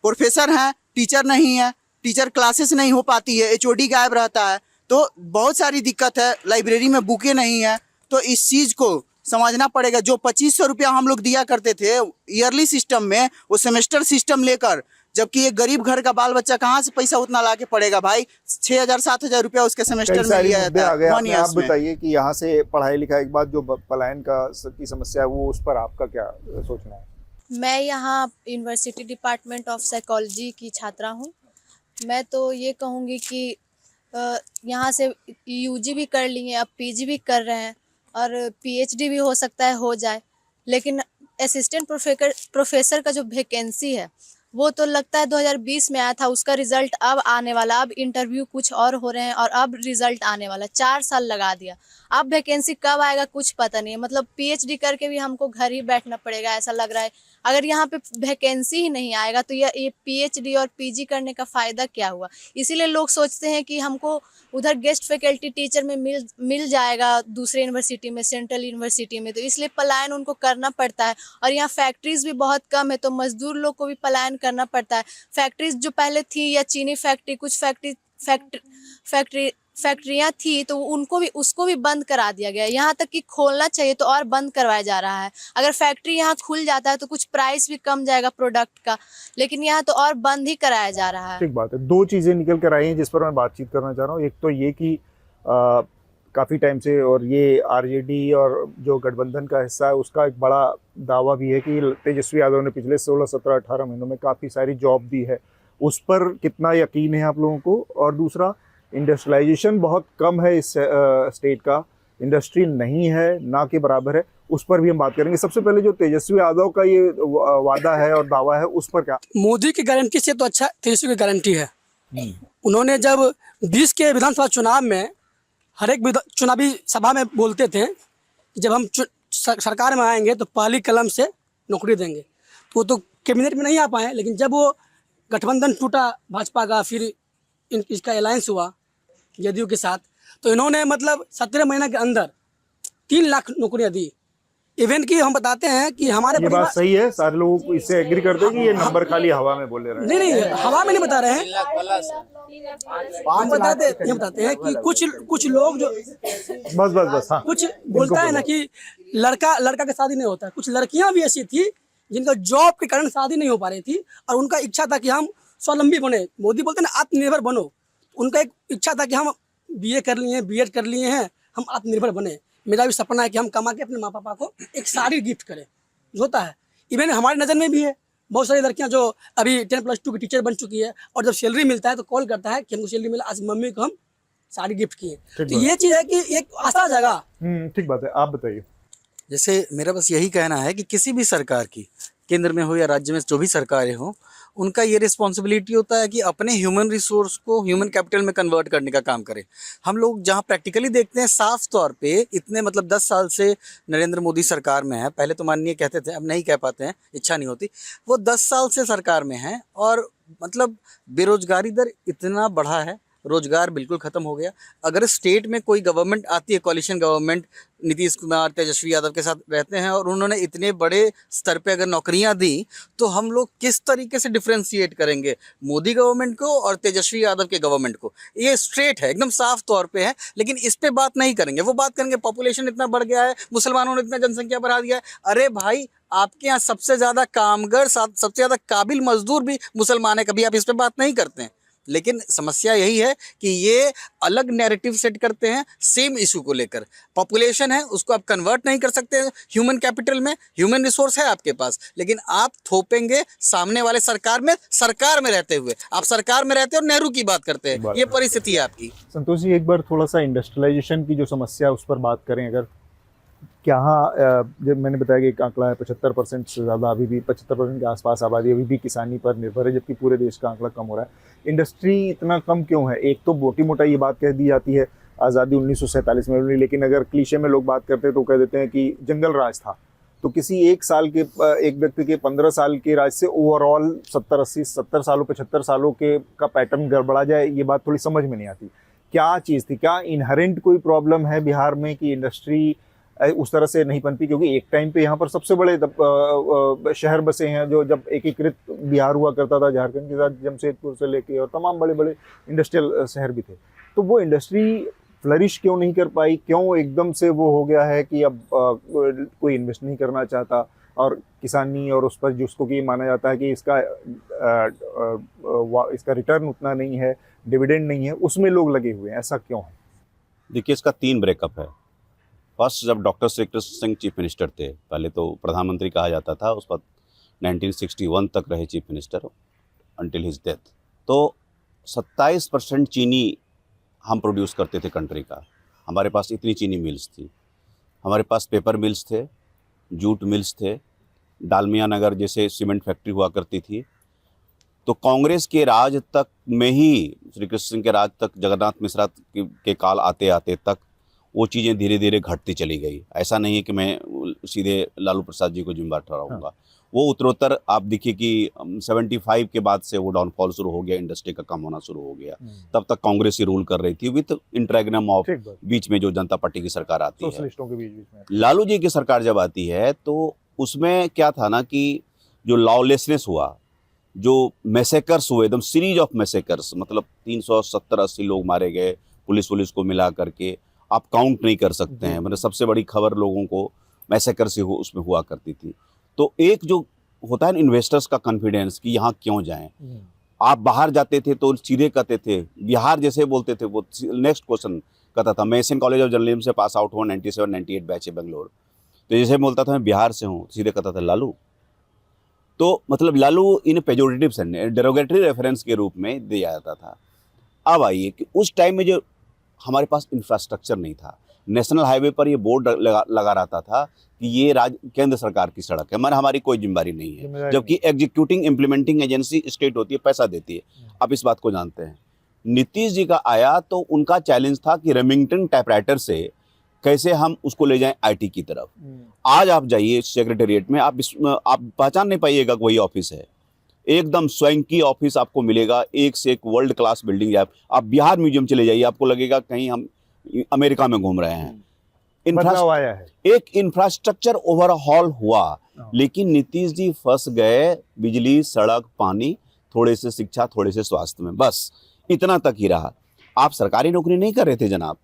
प्रोफेसर हैं, टीचर नहीं है, टीचर क्लासेस नहीं हो पाती है, HOD गायब रहता है, तो बहुत सारी दिक्कत है। लाइब्रेरी में बुकें नहीं है, तो इस चीज़ को समझना पड़ेगा। जो 2500 रुपया हम लोग दिया करते थे ईयरली सिस्टम में, वो सेमेस्टर सिस्टम लेकर, जबकि एक गरीब घर का बाल बच्चा कहाँ से पैसा उतना ला के पड़ेगा भाई? 6000-7000 रुपया उसके सेमेस्टर में लिया जाता है। आप बताइए कि यहाँ से पढ़ाई लिखाई के बाद जो पलायन की समस्या है, वो उस पर आपका क्या सोचना है? मैं यहाँ यूनिवर्सिटी डिपार्टमेंट ऑफ साइकोलॉजी की छात्रा हूँ। मैं तो ये कहूँगी कि यहाँ से UG भी कर लिए, अब PG भी कर रहे हैं और PhD भी हो सकता है हो जाए, लेकिन असिस्टेंट प्रोफेसर का जो वैकेंसी है वो तो लगता है 2020 में आया था, उसका रिजल्ट अब आने वाला, अब इंटरव्यू कुछ और हो रहे हैं और अब रिजल्ट आने वाला। 4 साल लगा दिया, अब वैकेंसी कब आएगा कुछ पता नहीं है। मतलब PhD करके भी हमको घर ही बैठना पड़ेगा ऐसा लग रहा है। अगर यहाँ पे वैकेंसी ही नहीं आएगा तो ये PhD और PG करने का फ़ायदा क्या हुआ? इसीलिए लोग सोचते हैं कि हमको उधर गेस्ट फैकल्टी टीचर में मिल जाएगा दूसरे यूनिवर्सिटी में, सेंट्रल यूनिवर्सिटी में, तो इसलिए पलायन उनको करना पड़ता है। और यहाँ फैक्ट्रीज़ भी बहुत कम है, तो मजदूर लोग को भी पलायन करना पड़ता है। फैक्ट्रीज जो पहले थी, या चीनी फैक्ट्री, कुछ फैक्ट्रियाँ थी, तो उसको भी बंद करा दिया गया। यहाँ तक कि खोलना चाहिए तो और बंद करवाया जा रहा है। अगर फैक्ट्री यहाँ खुल जाता है तो कुछ प्राइस भी कम जाएगा प्रोडक्ट का, लेकिन यहाँ तो और बंद ही कराया जा रहा है। ठीक बात है। 2 चीज़ें निकल कर आई हैं जिस पर मैं बातचीत करना चाह रहा हूँ। एक तो ये कि काफ़ी टाइम से, और ये RJD और जो गठबंधन का हिस्सा है उसका एक बड़ा दावा भी है कि तेजस्वी यादव ने पिछले 16, 17, 18 महीनों में काफ़ी सारी जॉब दी है। उस पर कितना यकीन है आप लोगों को? और दूसरा, इंडस्ट्रियलाइजेशन बहुत कम है इस स्टेट का, इंडस्ट्री नहीं है, ना के बराबर है, उस पर भी हम बात करेंगे। सबसे पहले जो तेजस्वी यादव का ये वादा है और दावा है, उस पर क्या? मोदी की गारंटी से तो अच्छा तेजस्वी की गारंटी है। उन्होंने जब 20 के विधानसभा चुनाव में हर एक चुनावी सभा में बोलते थे कि जब हम सरकार में आएंगे तो पहली कलम से नौकरी देंगे, तो वो तो कैबिनेट में नहीं आ पाए। लेकिन जब वो गठबंधन टूटा भाजपा का, फिर इसका अलायंस हुआ जदयू के साथ, तो इन्होंने मतलब 17 महीने के अंदर 3 लाख नौकरियां दी। इवन कि हम बताते हैं कि हमारे ये परिवार बात सही है, सारे लोगों को इससे एग्री करते हैं कि ये नंबर खाली हवा में बोले रहे हैं। नहीं हवा में नहीं बता रहे हैं, हम बताते हैं कि कुछ लोग जो बस हाँ, कुछ बोलता है ना कि लड़का का शादी नहीं होता, कुछ लड़कियां भी ऐसी थी जिनका जॉब के कारण शादी नहीं हो पा रही थी और उनका इच्छा था कि हम स्वावलंबी बने। मोदी बोलते हैं ना आत्मनिर्भर बनो, उनका एक इच्छा था कि हम बीए कर लिए हैं, बीएड कर लिए हैं, हम आत्मनिर्भर बने। मेरा भी सपना है कि हम कमा के अपने माँ पापा को एक साड़ी गिफ्ट करें, जो होता है। इवन हमारी नज़र में भी है बहुत सारी लड़कियां जो अभी 10+2 की टीचर बन चुकी है और जब सैलरी मिलता है तो कॉल करता है कि हमको सैलरी मिला, आज मम्मी को हम साड़ी गिफ्ट किए। तो ये चीज़ है कि एक आशा जगह। ठीक बात है, आप बताइए। जैसे मेरा बस यही कहना है कि किसी भी सरकार की, केंद्र में हो या राज्य में जो भी सरकारें हो, उनका ये रिस्पॉन्सिबिलिटी होता है कि अपने ह्यूमन रिसोर्स को ह्यूमन कैपिटल में कन्वर्ट करने का काम करें। हम लोग जहाँ प्रैक्टिकली देखते हैं साफ तौर पे इतने मतलब 10 साल से नरेंद्र मोदी सरकार में है, पहले तो माननीय कहते थे, अब नहीं कह पाते हैं, इच्छा नहीं होती, वो 10 साल से सरकार में है और मतलब बेरोजगारी दर इतना बढ़ा है, रोजगार बिल्कुल ख़त्म हो गया। अगर स्टेट में कोई गवर्नमेंट आती है, कोalition गवर्नमेंट, नीतीश कुमार तेजस्वी यादव के साथ रहते हैं और उन्होंने इतने बड़े स्तर पे अगर नौकरियां दी तो हम लोग किस तरीके से डिफ्रेंशिएट करेंगे मोदी गवर्नमेंट को और तेजस्वी यादव के गवर्नमेंट को? ये स्ट्रेट है, एकदम साफ तौर पे है, लेकिन इस पे बात नहीं करेंगे। वो बात करेंगे पॉपुलेशन इतना बढ़ गया है, मुसलमानों ने इतना जनसंख्या बढ़ा दिया है। अरे भाई, आपके यहाँ सबसे ज़्यादा कामगर, सबसे ज़्यादा काबिल मजदूर भी मुसलमान है, कभी आप इस पे बात नहीं करते हैं। लेकिन समस्या यही है कि ये अलग नैरेटिव सेट करते हैं सेम इशू को लेकर। पॉपुलेशन है, उसको आप कन्वर्ट नहीं कर सकते ह्यूमन कैपिटल में, ह्यूमन रिसोर्स है आपके पास, लेकिन आप थोपेंगे सामने वाले सरकार में रहते हुए। आप सरकार में रहते हैं और नेहरू की बात करते हैं, ये परिस्थिति है आपकी। संतोष जी, एक बार थोड़ा सा इंडस्ट्रियलाइजेशन की जो समस्या है उस पर बात करें। अगर यहाँ जब मैंने बताया कि एक आंकड़ा है 75% से ज़्यादा, अभी भी 75% के आसपास आबादी अभी भी किसानी पर निर्भर है, जबकि पूरे देश का आंकड़ा कम हो रहा है। इंडस्ट्री इतना कम क्यों है? एक तो मोटी मोटा ये बात कह दी जाती है आज़ादी 1947 में मिली, लेकिन अगर क्लीशे में लोग बात करते हैं तो कह देते हैं कि जंगल राज था। तो किसी एक व्यक्ति के 15 साल के राज से ओवरऑल 70 सालों 75 सालों के का पैटर्न गड़बड़ा जाए, ये बात थोड़ी समझ में नहीं आती। क्या चीज़ थी? क्या इनहेरेंट कोई प्रॉब्लम है बिहार में कि इंडस्ट्री उस तरह से नहीं पनपी? क्योंकि एक टाइम पे यहाँ पर सबसे बड़े शहर बसे हैं, जो जब एकीकृत बिहार हुआ करता था झारखंड के साथ, जमशेदपुर से लेके, और तमाम बड़े बड़े इंडस्ट्रियल शहर भी थे। तो वो इंडस्ट्री फ्लरिश क्यों नहीं कर पाई? क्यों एकदम से वो हो गया है कि अब कोई इन्वेस्ट नहीं करना चाहता, और किसानी और उस पर जिसको कि माना जाता है कि इसका रिटर्न उतना नहीं है, डिविडेंड नहीं है, उसमें लोग लगे हुए हैं। ऐसा क्यों है? देखिए, इसका 3 ब्रेकअप है। फर्स्ट, जब doctor Shri Krishna Singh chief minister थे, पहले तो प्रधानमंत्री कहा जाता था, उस पर 1961 तक रहे chief minister until his death. तो 27% चीनी हम प्रोड्यूस करते थे कंट्री का। हमारे पास इतनी चीनी मिल्स थी, हमारे पास पेपर मिल्स थे, जूट मिल्स थे, डालमिया नगर जैसे सीमेंट फैक्ट्री हुआ करती थी। तो कांग्रेस के राज तक में ही, श्री कृष्ण सिंह के राज तक, जगन्नाथ मिश्रा के काल आते आते तक वो चीज़ें धीरे धीरे घटती चली गई। ऐसा नहीं है कि मैं सीधे लालू प्रसाद जी को जिम्मेदार ठहराऊंगा। वो उत्तरोत्तर आप देखिए कि 75 के बाद से वो डाउनफॉल शुरू हो गया, इंडस्ट्री का कम होना शुरू हो गया। तब तक कांग्रेस ही रूल कर रही थी विथ इंटरैग्नम ऑफ बीच में जो जनता पार्टी की सरकार आती है, सोशलिस्टों के बीच में लालू जी की सरकार जब आती है, तो उसमें क्या था ना कि जो लॉलेसनेस हुआ, जो मैसेकर्स हुए, एकदम सीरीज ऑफ मैसेकर्स, मतलब 370-80 लोग मारे गए, पुलिस को मिला करके आप काउंट नहीं कर सकते हैं। मतलब सबसे बड़ी खबर लोगों को मैसेकर से उसमें हुआ करती थी। तो एक जो होता है ना इन्वेस्टर्स का कॉन्फिडेंस कि यहाँ क्यों जाएं। आप बाहर जाते थे तो सीधे कहते थे, बिहार जैसे बोलते थे, वो नेक्स्ट क्वेश्चन कहता था। मैं एशियन कॉलेज ऑफ जर्नलिज्म से पास आउट हुआ, 97-98 बैच है बेंगलोर। तो जैसे बोलता था मैं बिहार से हूँ, सीधे कहता था लालू। तो मतलब लालू इन पेजोरेटिव सेंस, डेरोगेटरी रेफरेंस के रूप में दिया जाता था। अब आइए कि उस टाइम में जो हमारे पास इंफ्रास्ट्रक्चर नहीं था, नेशनल हाईवे पर ये बोर्ड लगा रहता था कि ये केंद्र सरकार की सड़क है, मगर हमारी कोई जिम्मेदारी नहीं है, जबकि एग्जीक्यूटिंग इम्प्लीमेंटिंग एजेंसी स्टेट होती है, पैसा देती है। आप इस बात को जानते हैं। नीतीश जी का आया तो उनका चैलेंज था कि रेमिंगटन टाइपराइटर से कैसे हम उसको ले जाएं आईटी की तरफ। आज आप जाइए सेक्रेटेरिएट में, आप पहचान नहीं पाइएगा वही ऑफिस है, एकदम स्वयं की ऑफिस आपको मिलेगा, एक से एक वर्ल्ड क्लास बिल्डिंग है। आप बिहार म्यूजियम चले जाइए, आपको लगेगा कहीं हम अमेरिका में घूम रहे हैं। बदलाव आया है। एक इंफ्रास्ट्रक्चर ओवरहॉल हुआ, लेकिन नीतीश जी फंस गए बिजली, सड़क, पानी, थोड़े से शिक्षा, थोड़े से स्वास्थ्य में, बस इतना तक ही रहा। आप सरकारी नौकरी नहीं कर रहे थे जनाब,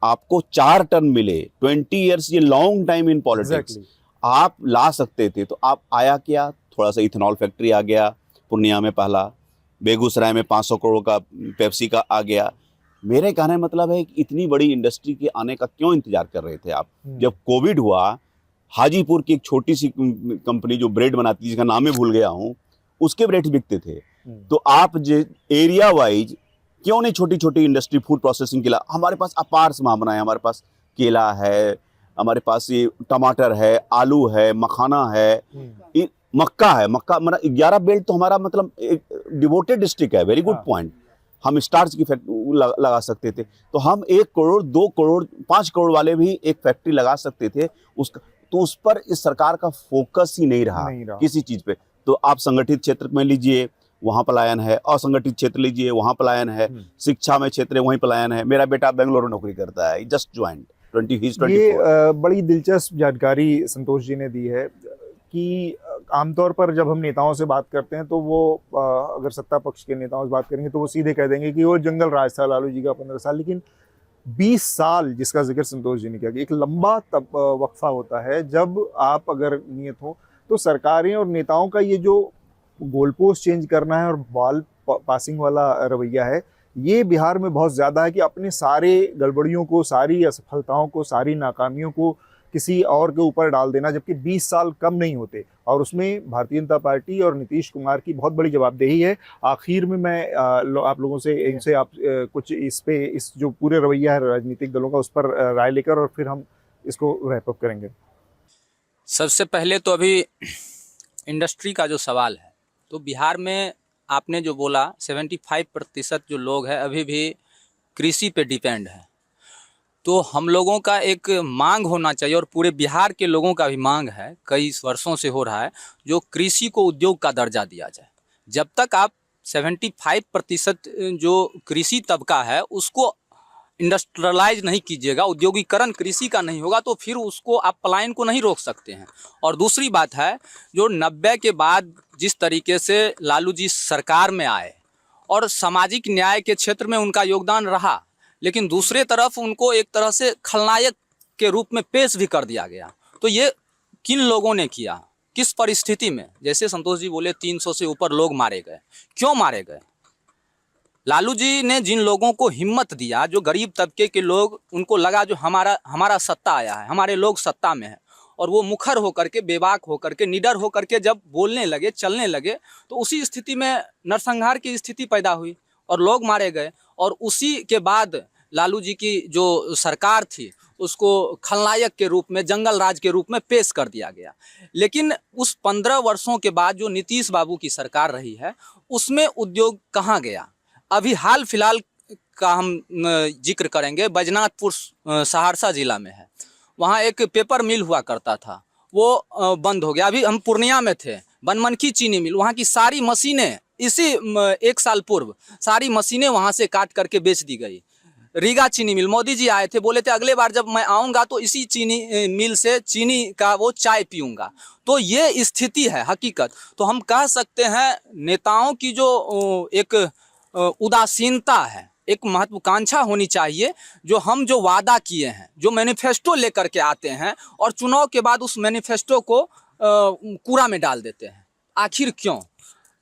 आपको 4 टर्म मिले, 20 ईयर्स, ये लॉन्ग टाइम इन पॉलिटिक्स, आप ला सकते थे। तो आप आया क्या, थोड़ा सा इथेनॉल फैक्ट्री आ गया पूर्णिया में, पहला बेगूसराय में 500 करोड़ का पेप्सी का आ गया। मेरे कहने का मतलब है कि इतनी बड़ी इंडस्ट्री के आने का क्यों इंतजार कर रहे थे आप? जब कोविड हुआ, हाजीपुर की एक छोटी सी कंपनी जो ब्रेड बनाती है, जिसका नाम मैं भूल गया हूँ, उसके ब्रेड बिकते थे। तो आप जो एरिया वाइज क्यों नहीं छोटी छोटी इंडस्ट्री, फूड प्रोसेसिंग के लिए हमारे पास अपार संभावना है। हमारे पास केला है, हमारे पास ये टमाटर है, आलू है, मखाना है, मक्का है। मक्का मतलब 11 बेल्ट तो हमारा मतलब एक डिवोटेड डिस्ट्रिक्ट है। Very good point. हम स्टार्च की फैक्ट्री लगा सकते थे, तो हम 1 करोड़, 2 करोड़, 5 करोड़ वाले भी एक फैक्ट्री लगा सकते थे। उसका तो उस पर इस सरकार का फोकस ही नहीं रहा किसी चीज पे। तो आप संगठित क्षेत्र में लीजिए, वहाँ पलायन है, असंगठित क्षेत्र लीजिए, वहाँ पलायन है, शिक्षा में क्षेत्र वहीं पलायन है। मेरा बेटा बेंगलुरु में नौकरी करता है, जस्ट ज्वाइंट 24। ये बड़ी दिलचस्प जानकारी संतोष जी ने दी है कि आमतौर पर जब हम नेताओं से बात करते हैं तो वो अगर सत्ता पक्ष के नेताओं से बात करेंगे तो वो सीधे कह देंगे कि वो जंगल राज था लालू जी का 15 साल। लेकिन 20 साल जिसका जिक्र संतोष जी ने किया कि एक लंबा वक्फा होता है जब आप अगर नियत हो, तो सरकारें और नेताओं का ये जो गोल पोस्ट चेंज करना है और बॉल पासिंग वाला रवैया है, ये बिहार में बहुत ज़्यादा है कि अपने सारे गड़बड़ियों को, सारी असफलताओं को, सारी नाकामियों को किसी और के ऊपर डाल देना, जबकि 20 साल कम नहीं होते। और उसमें भारतीय जनता पार्टी और नीतीश कुमार की बहुत बड़ी जवाबदेही है। आखिर में मैं आप लोगों से इनसे आप कुछ इस पे, इस जो पूरे रवैया है राजनीतिक दलों का, उस पर राय लेकर और फिर हम इसको रैप अप करेंगे। सबसे पहले तो अभी इंडस्ट्री का जो सवाल है, तो बिहार में आपने जो बोला 75% जो लोग हैं अभी भी कृषि पे डिपेंड है। तो हम लोगों का एक मांग होना चाहिए, और पूरे बिहार के लोगों का भी मांग है, कई वर्षों से हो रहा है, जो कृषि को उद्योग का दर्जा दिया जाए। जब तक आप 75% जो कृषि तबका है उसको इंडस्ट्रियलाइज नहीं कीजिएगा, उद्योगीकरण कृषि का नहीं होगा, तो फिर उसको आप पलायन को नहीं रोक सकते हैं। और दूसरी बात है, जो 90 के बाद जिस तरीके से लालू जी सरकार में आए और सामाजिक न्याय के क्षेत्र में उनका योगदान रहा, लेकिन दूसरे तरफ उनको एक तरह से खलनायक के रूप में पेश भी कर दिया गया। तो ये किन लोगों ने किया, किस परिस्थिति में? जैसे संतोष जी बोले 300 से ऊपर लोग मारे गए, क्यों मारे गए? लालू जी ने जिन लोगों को हिम्मत दिया, जो गरीब तबके के लोग, उनको लगा जो हमारा सत्ता आया है, हमारे लोग सत्ता में है, और वो मुखर होकर के, बेबाक होकर के, निडर होकर के जब बोलने लगे, चलने लगे, तो उसी स्थिति में नरसंहार की स्थिति पैदा हुई और लोग मारे गए। और उसी के बाद लालू जी की जो सरकार थी उसको खलनायक के रूप में, जंगल राज के रूप में पेश कर दिया गया। लेकिन उस 15 वर्षों के बाद जो नीतीश बाबू की सरकार रही है, उसमें उद्योग कहाँ गया? अभी हाल फिलहाल का हम जिक्र करेंगे, बैजनाथपुर सहरसा जिला में है, वहाँ एक पेपर मिल हुआ करता था, वो बंद हो गया। अभी हम पूर्णिया में थे, बनमनखी चीनी मिल, वहाँ की सारी मशीनें इसी 1 साल पूर्व सारी मशीनें वहाँ से काट करके बेच दी गई। रीगा चीनी मिल, मोदी जी आए थे, बोले थे अगले बार जब मैं आऊँगा तो इसी चीनी मिल से चीनी का वो चाय पीऊँगा। तो ये स्थिति है हकीकत। तो हम कह सकते हैं नेताओं की जो एक उदासीनता है, एक महत्वाकांक्षा होनी चाहिए, जो वादा किए हैं, जो मैनिफेस्टो लेकर के आते हैं और चुनाव के बाद उस मैनिफेस्टो को कूड़ा में डाल देते हैं। आखिर क्यों?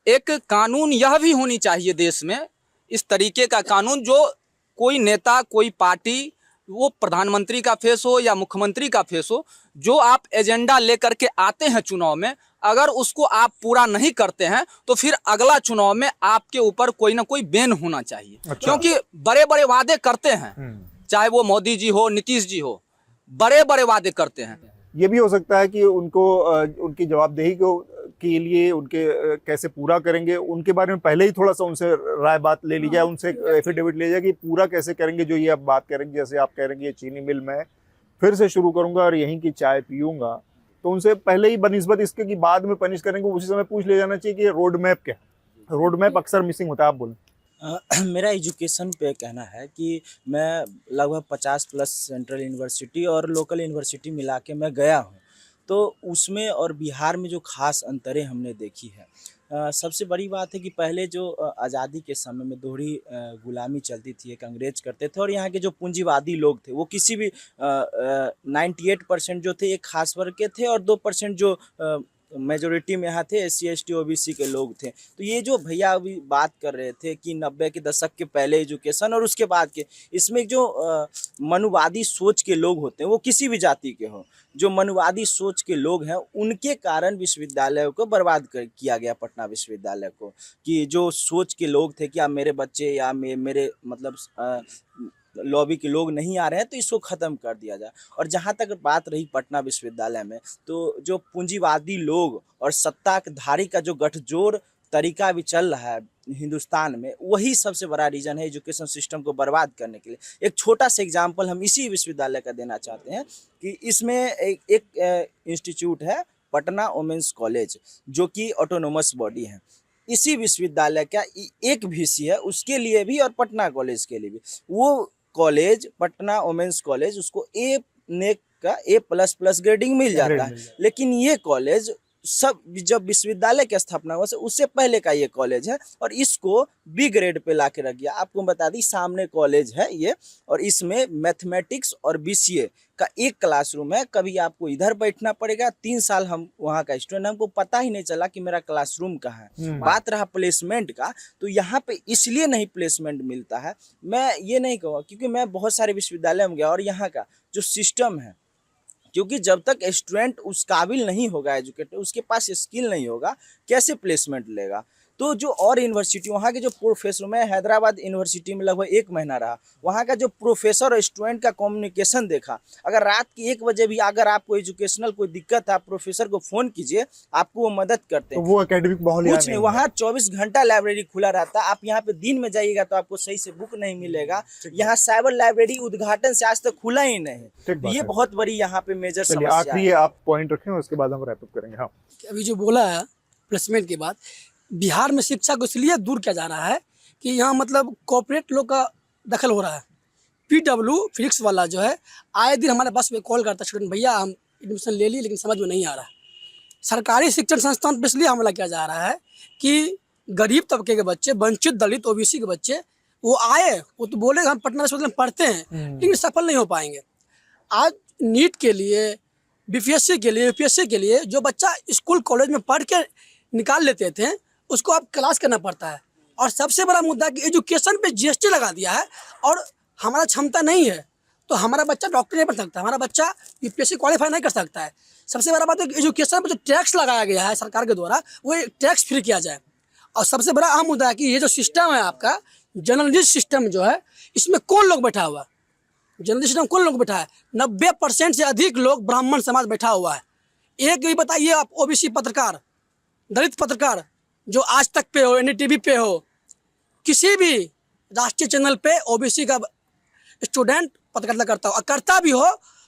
एक कानून यह भी होनी चाहिए देश में, इस तरीके का कानून, जो कोई नेता, कोई पार्टी, वो प्रधानमंत्री का फेस हो या मुख्यमंत्री का फेस हो, जो आप एजेंडा लेकर के आते हैं चुनाव में, अगर उसको आप पूरा नहीं करते हैं तो फिर अगला चुनाव में आपके ऊपर कोई ना कोई बैन होना चाहिए। क्योंकि बड़े बड़े वादे करते हैं, चाहे वो मोदी जी हो, नीतीश जी हो, बड़े बड़े वादे करते हैं। ये भी हो सकता है कि उनको उनकी जवाबदेही को के लिए उनके कैसे पूरा करेंगे, उनके बारे में पहले ही थोड़ा सा उनसे राय बात ले ली जाए, उनसे एफिडेविट ले जाए कि पूरा कैसे करेंगे जो ये आप बात करेंगे। जैसे आप कह रहे हैं ये चीनी मिल मैं फिर से शुरू करूंगा और यहीं की चाय पीऊंगा, तो उनसे पहले ही बनिस्बत इसके कि बाद में पनिश करेंगे, उसी समय पूछ ले जाना चाहिए कि रोड मैप क्या है। रोड मैप अक्सर मिसिंग होता है। आप बोलें। मेरा एजुकेशन पे कहना है कि मैं लगभग 50+ सेंट्रल यूनिवर्सिटी और लोकल यूनिवर्सिटी मिला के मैं गया हूँ। तो उसमें और बिहार में जो ख़ास अंतरें हमने देखी है, सबसे बड़ी बात है कि पहले जो आज़ादी के समय में दोहरी गुलामी चलती थी, एक अंग्रेज करते थे और यहाँ के जो पूंजीवादी लोग थे वो किसी भी 98% जो थे एक खास वर्ग के थे और 2% जो मेजोरिटी में यहाँ थे SC ST OBC के लोग थे। तो ये जो भैया अभी बात कर रहे थे कि 90 के दशक के पहले एजुकेशन और उसके बाद के, इसमें जो मनुवादी सोच के लोग होते हैं वो किसी भी जाति के हों, जो मनुवादी सोच के लोग हैं उनके कारण विश्वविद्यालय को बर्बाद किया गया, पटना विश्वविद्यालय को, कि जो सोच के लोग थे कि अब मेरे बच्चे या मेरे मतलब लॉबी के लोग नहीं आ रहे हैं तो इसको ख़त्म कर दिया जाए। और जहाँ तक बात रही पटना विश्वविद्यालय में, तो जो पूंजीवादी लोग और सत्ताधारी का जो गठजोड़ तरीका भी चल रहा है हिंदुस्तान में, वही सबसे बड़ा रीज़न है एजुकेशन सिस्टम को बर्बाद करने के लिए। एक छोटा सा एग्जाम्पल हम इसी विश्वविद्यालय का देना चाहते हैं कि इसमें एक इंस्टीट्यूट है पटना वुमेंस कॉलेज, जो कि ऑटोनोमस बॉडी है। इसी विश्वविद्यालय का एक VC है उसके लिए भी और पटना कॉलेज के लिए भी। वो कॉलेज पटना वुमेंस कॉलेज, उसको नेक का A++ ग्रेडिंग मिल जाता है, लेकिन ये कॉलेज सब जब विश्वविद्यालय की स्थापना हुआ उससे पहले का ये कॉलेज है और इसको B ग्रेड पे ला के रख गया। आपको बता दी सामने कॉलेज है ये, और इसमें मैथमेटिक्स और BCA का एक क्लासरूम है। कभी आपको इधर बैठना पड़ेगा, 3 साल हम वहाँ का स्टूडेंट, हमको पता ही नहीं चला कि मेरा क्लासरूम कहाँ है। बात रहा प्लेसमेंट का, तो यहाँ पे इसलिए नहीं प्लेसमेंट मिलता है, मैं ये नहीं कहूँगा, क्योंकि मैं बहुत सारे विश्वविद्यालय में गया और यहाँ का जो सिस्टम है, क्योंकि जब तक स्टूडेंट उस काबिल नहीं होगा एजुकेटेड, उसके पास स्किल नहीं होगा, कैसे प्लेसमेंट लेगा। तो जो और यूनिवर्सिटी वहाँ के जो प्रोफेसर, मैं हैदराबाद यूनिवर्सिटी में लगभग 1 महीना रहा, वहाँ का जो प्रोफेसर और स्टूडेंट का कम्युनिकेशन देखा। अगर रात के 1 बजे भी अगर आपको एजुकेशनल कोई दिक्कत है, आप प्रोफेसर को फ़ोन कीजिए, आपको वो मदद करते हैं। तो वो एकेडमिक माहौल कुछ नहीं, वहाँ 24 घंटा लाइब्रेरी खुला रहता है। आप यहाँ पे दिन में जाइएगा तो आपको सही से बुक नहीं मिलेगा। यहाँ साइबर लाइब्रेरी उद्घाटन से आज तक खुला ही नहीं। ये बहुत बड़ी यहाँ पे मेजर समस्या है। आखिरी आप पॉइंट रखें, उसके बाद हम रैप अप करेंगे। हाँ, अभी जो बोला है प्लेसमेंट के बाद, बिहार में शिक्षा को इसलिए दूर किया जा रहा है कि यहाँ मतलब कॉर्पोरेट लोग का दखल हो रहा है। PW फिजिक्स वाला जो है आए दिन हमारे पास में कॉल करता है, स्टूडेंट भैया हम एडमिशन ले लिए लेकिन समझ में नहीं आ रहा है। सरकारी शिक्षण संस्थान पर इसलिए हमला किया जा रहा है कि गरीब तबके के बच्चे, वंचित दलित OBC के बच्चे वो आए, वो तो बोले हम पटना विश्वविद्यालय में पढ़ते हैं लेकिन सफल नहीं हो पाएंगे। आज नीट के लिए, BPSC के लिए, UPSC के लिए जो बच्चा स्कूल कॉलेज में पढ़ के निकाल लेते थे उसको अब क्लास करना पड़ता है। और सबसे बड़ा मुद्दा कि एजुकेशन पे GST लगा दिया है और हमारा क्षमता नहीं है तो हमारा बच्चा डॉक्टर नहीं बन सकता, हमारा बच्चा UPSC क्वालिफाई नहीं कर सकता है। सबसे बड़ा बात है कि एजुकेशन पर जो टैक्स लगाया गया है सरकार के द्वारा, वो टैक्स फ्री किया जाए। और सबसे बड़ा अहम मुद्दा है कि ये जो सिस्टम है आपका जर्नलिस्ट सिस्टम जो है, इसमें कौन लोग बैठा हुआ है? जर्नलिस्ट सिस्टम कौन लोग बैठा है? 90% से अधिक लोग ब्राह्मण समाज बैठा हुआ है। एक भी बताइए आप OBC पत्रकार, दलित पत्रकार जो आज तक पे हो, NDTV पे हो, किसी भी राष्ट्रीय चैनल पे OBC का स्टूडेंट पत्रकारिता करता हो, करता भी हो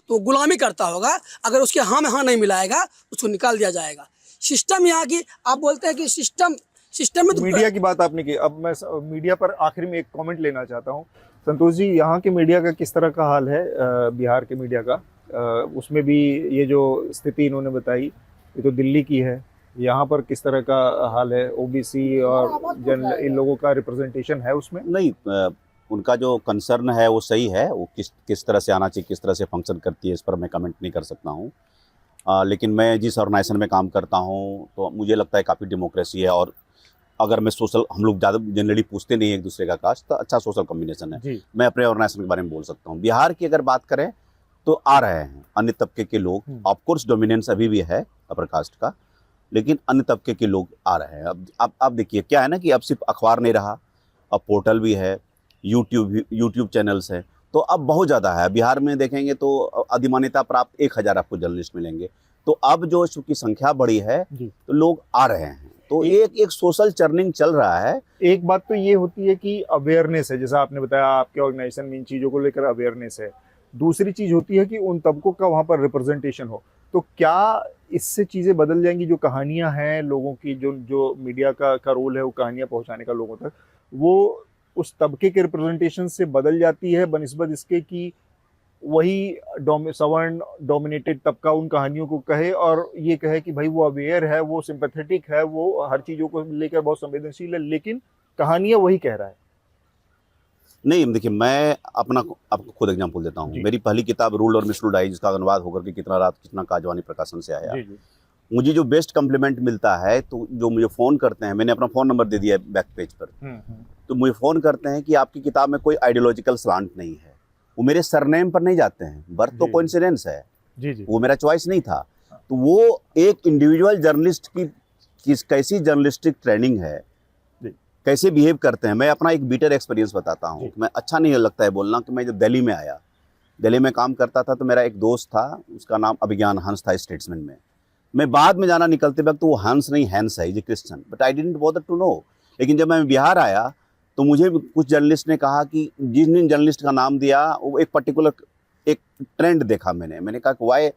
तो गुलामी करता होगा। अगर उसके हाँ में हाँ नहीं मिलाएगा उसको निकाल दिया जाएगा। सिस्टम यहाँ की, आप बोलते हैं कि सिस्टम में तो मीडिया की बात आपने की। अब मैं मीडिया पर आखिरी में एक कमेंट लेना चाहता हूँ। संतोष जी, यहाँ के मीडिया का किस तरह का हाल है? बिहार के मीडिया का, उसमें भी ये जो स्थिति इन्होंने बताई ये तो दिल्ली की है, यहाँ पर किस तरह का हाल है? OBC और इन लोगों का रिप्रेजेंटेशन है उसमें? नहीं, उनका जो कंसर्न है वो सही है। वो किस तरह से आना चाहिए, किस तरह से फंक्शन करती है, इस पर मैं कमेंट नहीं कर सकता हूँ। लेकिन मैं जिस ऑर्गेनाइजेशन में काम करता हूँ तो मुझे लगता है काफ़ी डेमोक्रेसी है। और अगर मैं सोशल, हम लोग ज़्यादा जनरली पूछते नहीं एक दूसरे का कास्ट, तो अच्छा सोशल कॉम्बिनेशन है। मैं अपने ऑर्गेनाइजेशन के बारे में बोल सकता हूँ। बिहार की अगर बात करें तो आ रहे हैं अन्य तबके के लोग। ऑफकोर्स डोमिनेंस अभी भी है अपर कास्ट का, लेकिन अन्य तबके के लोग आ रहे हैं। अब देखिए क्या है ना कि अब सिर्फ अखबार नहीं रहा, अब पोर्टल भी है, यूट्यूब चैनल्स हैं, तो अब बहुत ज़्यादा है। बिहार में देखेंगे तो अधिमान्यता प्राप्त 1000 आपको जर्नलिस्ट मिलेंगे। तो अब जो चूँकि संख्या बड़ी है तो लोग आ रहे हैं, तो एक सोशल चर्निंग चल रहा है। एक बात तो ये होती है कि अवेयरनेस है, जैसा आपने बताया आपके ऑर्गेनाइजेशन में इन चीज़ों को लेकर अवेयरनेस है। दूसरी चीज़ होती है कि उन तबकों का वहाँ पर रिप्रेजेंटेशन हो। तो क्या इससे चीज़ें बदल जाएंगी? जो कहानियाँ हैं लोगों की, जो मीडिया का रोल है वो कहानियाँ पहुँचाने का लोगों तक, वो उस तबके के रिप्रेजेंटेशन से बदल जाती है बनिस्बत इसके कि वही सवर्ण डोमिनेटेड तबका उन कहानियों को कहे और ये कहे कि भाई वो अवेयर है, वो सिंपैथेटिक है, वो हर चीज़ों को लेकर बहुत संवेदनशील है, लेकिन कहानियाँ वही कह रहा है। नहीं, देखिए मैं अपना आपको खुद एग्जांपल देता हूँ। मेरी पहली किताब रूल्ड और मिसरूल्ड आई, जिसका अनुवाद होकर के कितना रात कितना काजवानी प्रकाशन से आया। मुझे जो बेस्ट कम्प्लीमेंट मिलता है, तो जो मुझे फ़ोन करते हैं, मैंने अपना फ़ोन नंबर दे दिया है बैक पेज पर, तो मुझे फ़ोन करते हैं कि आपकी किताब में कोई आइडियोलॉजिकल स्लांट नहीं है। वो मेरे सरनेम पर नहीं जाते हैं, बर्थ तो कोइंसिडेंस है, वो मेरा चॉइस नहीं था। तो वो एक इंडिविजुअल जर्नलिस्ट की कैसी जर्नलिस्टिक ट्रेनिंग है, कैसे बिहेव करते हैं। मैं अपना एक बीटर एक्सपीरियंस बताता हूँ। मैं अच्छा नहीं लगता है बोलना कि मैं जब दिल्ली में आया, दिल्ली में काम करता था, तो मेरा एक दोस्त था, उसका नाम अभिज्ञान हंस था स्टेट्समैन में। मैं बाद में जाना निकलते वक्त तो वो हंस नहीं हैंस है, ये Christian, but I didn't bother to know. लेकिन जब मैं बिहार आया तो मुझे कुछ जर्नलिस्ट ने कहा कि जिन जर्नलिस्ट का नाम दिया वो एक पर्टिकुलर एक ट्रेंड देखा। मैंने कहा वाई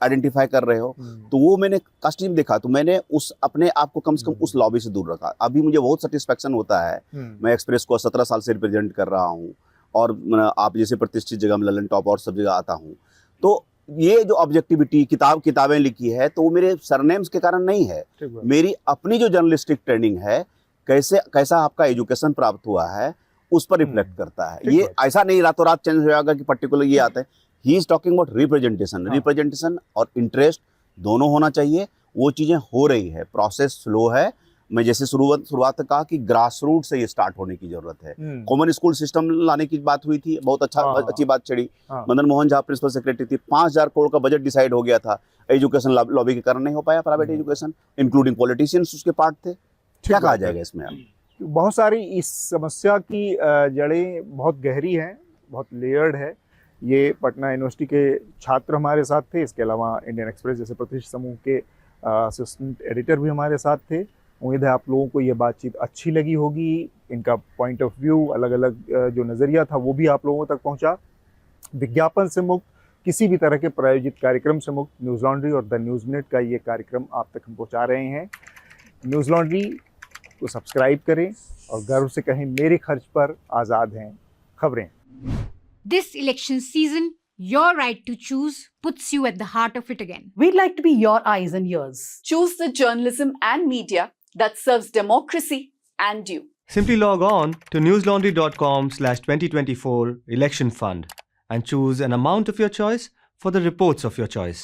आइडेंटिफाई कर रहे हो, तो वो मैंने कस्टम देखा, तो मैंने उस अपने आप को कम से कम उस लॉबी से दूर रखा। अभी मुझे बहुत सेटिस्फेक्शन होता है। मैं एक्सप्रेस को 17 साल से रिप्रेजेंट कर रहा हूँ और आप जैसे प्रतिष्ठित जगह में ललन टॉप और सब जगह आता हूँ। तो ये जो ऑब्जेक्टिविटी किताबें लिखी है, तो वो मेरे सरनेम्स के कारण नहीं है, मेरी अपनी जो जर्नलिस्टिक ट्रेनिंग है, कैसा आपका एजुकेशन प्राप्त हुआ है, उस पर रिफ्लेक्ट करता है। ये ऐसा नहीं रातों रात चेंज हो जाएगा कि पर्टिकुलर ये आता है। He is talking about representation और इंटरेस्ट दोनों होना चाहिए। वो चीज़ें हो रही है, प्रोसेस स्लो है। मैं जैसे शुरुआत में कहा कि ग्रास रूट से ये स्टार्ट होने की जरूरत है। कॉमन स्कूल सिस्टम लाने की बात हुई थी, बहुत अच्छी बात चढ़ी। मदन मोहन झा प्रिंसिपल सेक्रेटरी थी, 5,000 करोड़ का बजट डिसाइड हो गया था, एजुकेशन लॉबी के कारण नहीं हो पाया। प्राइवेट एजुकेशन इंक्लूडिंग पॉलिटिशियंस उसके पार्ट थे। क्या कहा जाएगा इसमें? अब बहुत सारी इस समस्या की जड़ें बहुत गहरी हैं, बहुत लेयर्ड है। ये पटना यूनिवर्सिटी के छात्र हमारे साथ थे, इसके अलावा इंडियन एक्सप्रेस जैसे प्रतिष्ठित समूह के असिस्टेंट एडिटर भी हमारे साथ थे। उम्मीद है आप लोगों को ये बातचीत अच्छी लगी होगी। इनका पॉइंट ऑफ व्यू, अलग अलग जो नज़रिया था वो भी आप लोगों तक पहुंचा। विज्ञापन से मुक्त, किसी भी तरह के प्रायोजित कार्यक्रम से मुक्त न्यूज़ लॉन्ड्री और द न्यूज़ मिनट का ये कार्यक्रम आप तक हम पहुँचा रहे हैं। न्यूज़ लॉन्ड्री को सब्सक्राइब करें और गर्व से कहें, मेरे खर्च पर आज़ाद हैं खबरें। This election season, your right to choose puts you at the heart of it again. We'd like to be your eyes and ears. Choose the journalism and media that serves democracy and you. Simply log on to newslaundry.com/2024 election fund and choose an amount of your choice for the reports of your choice.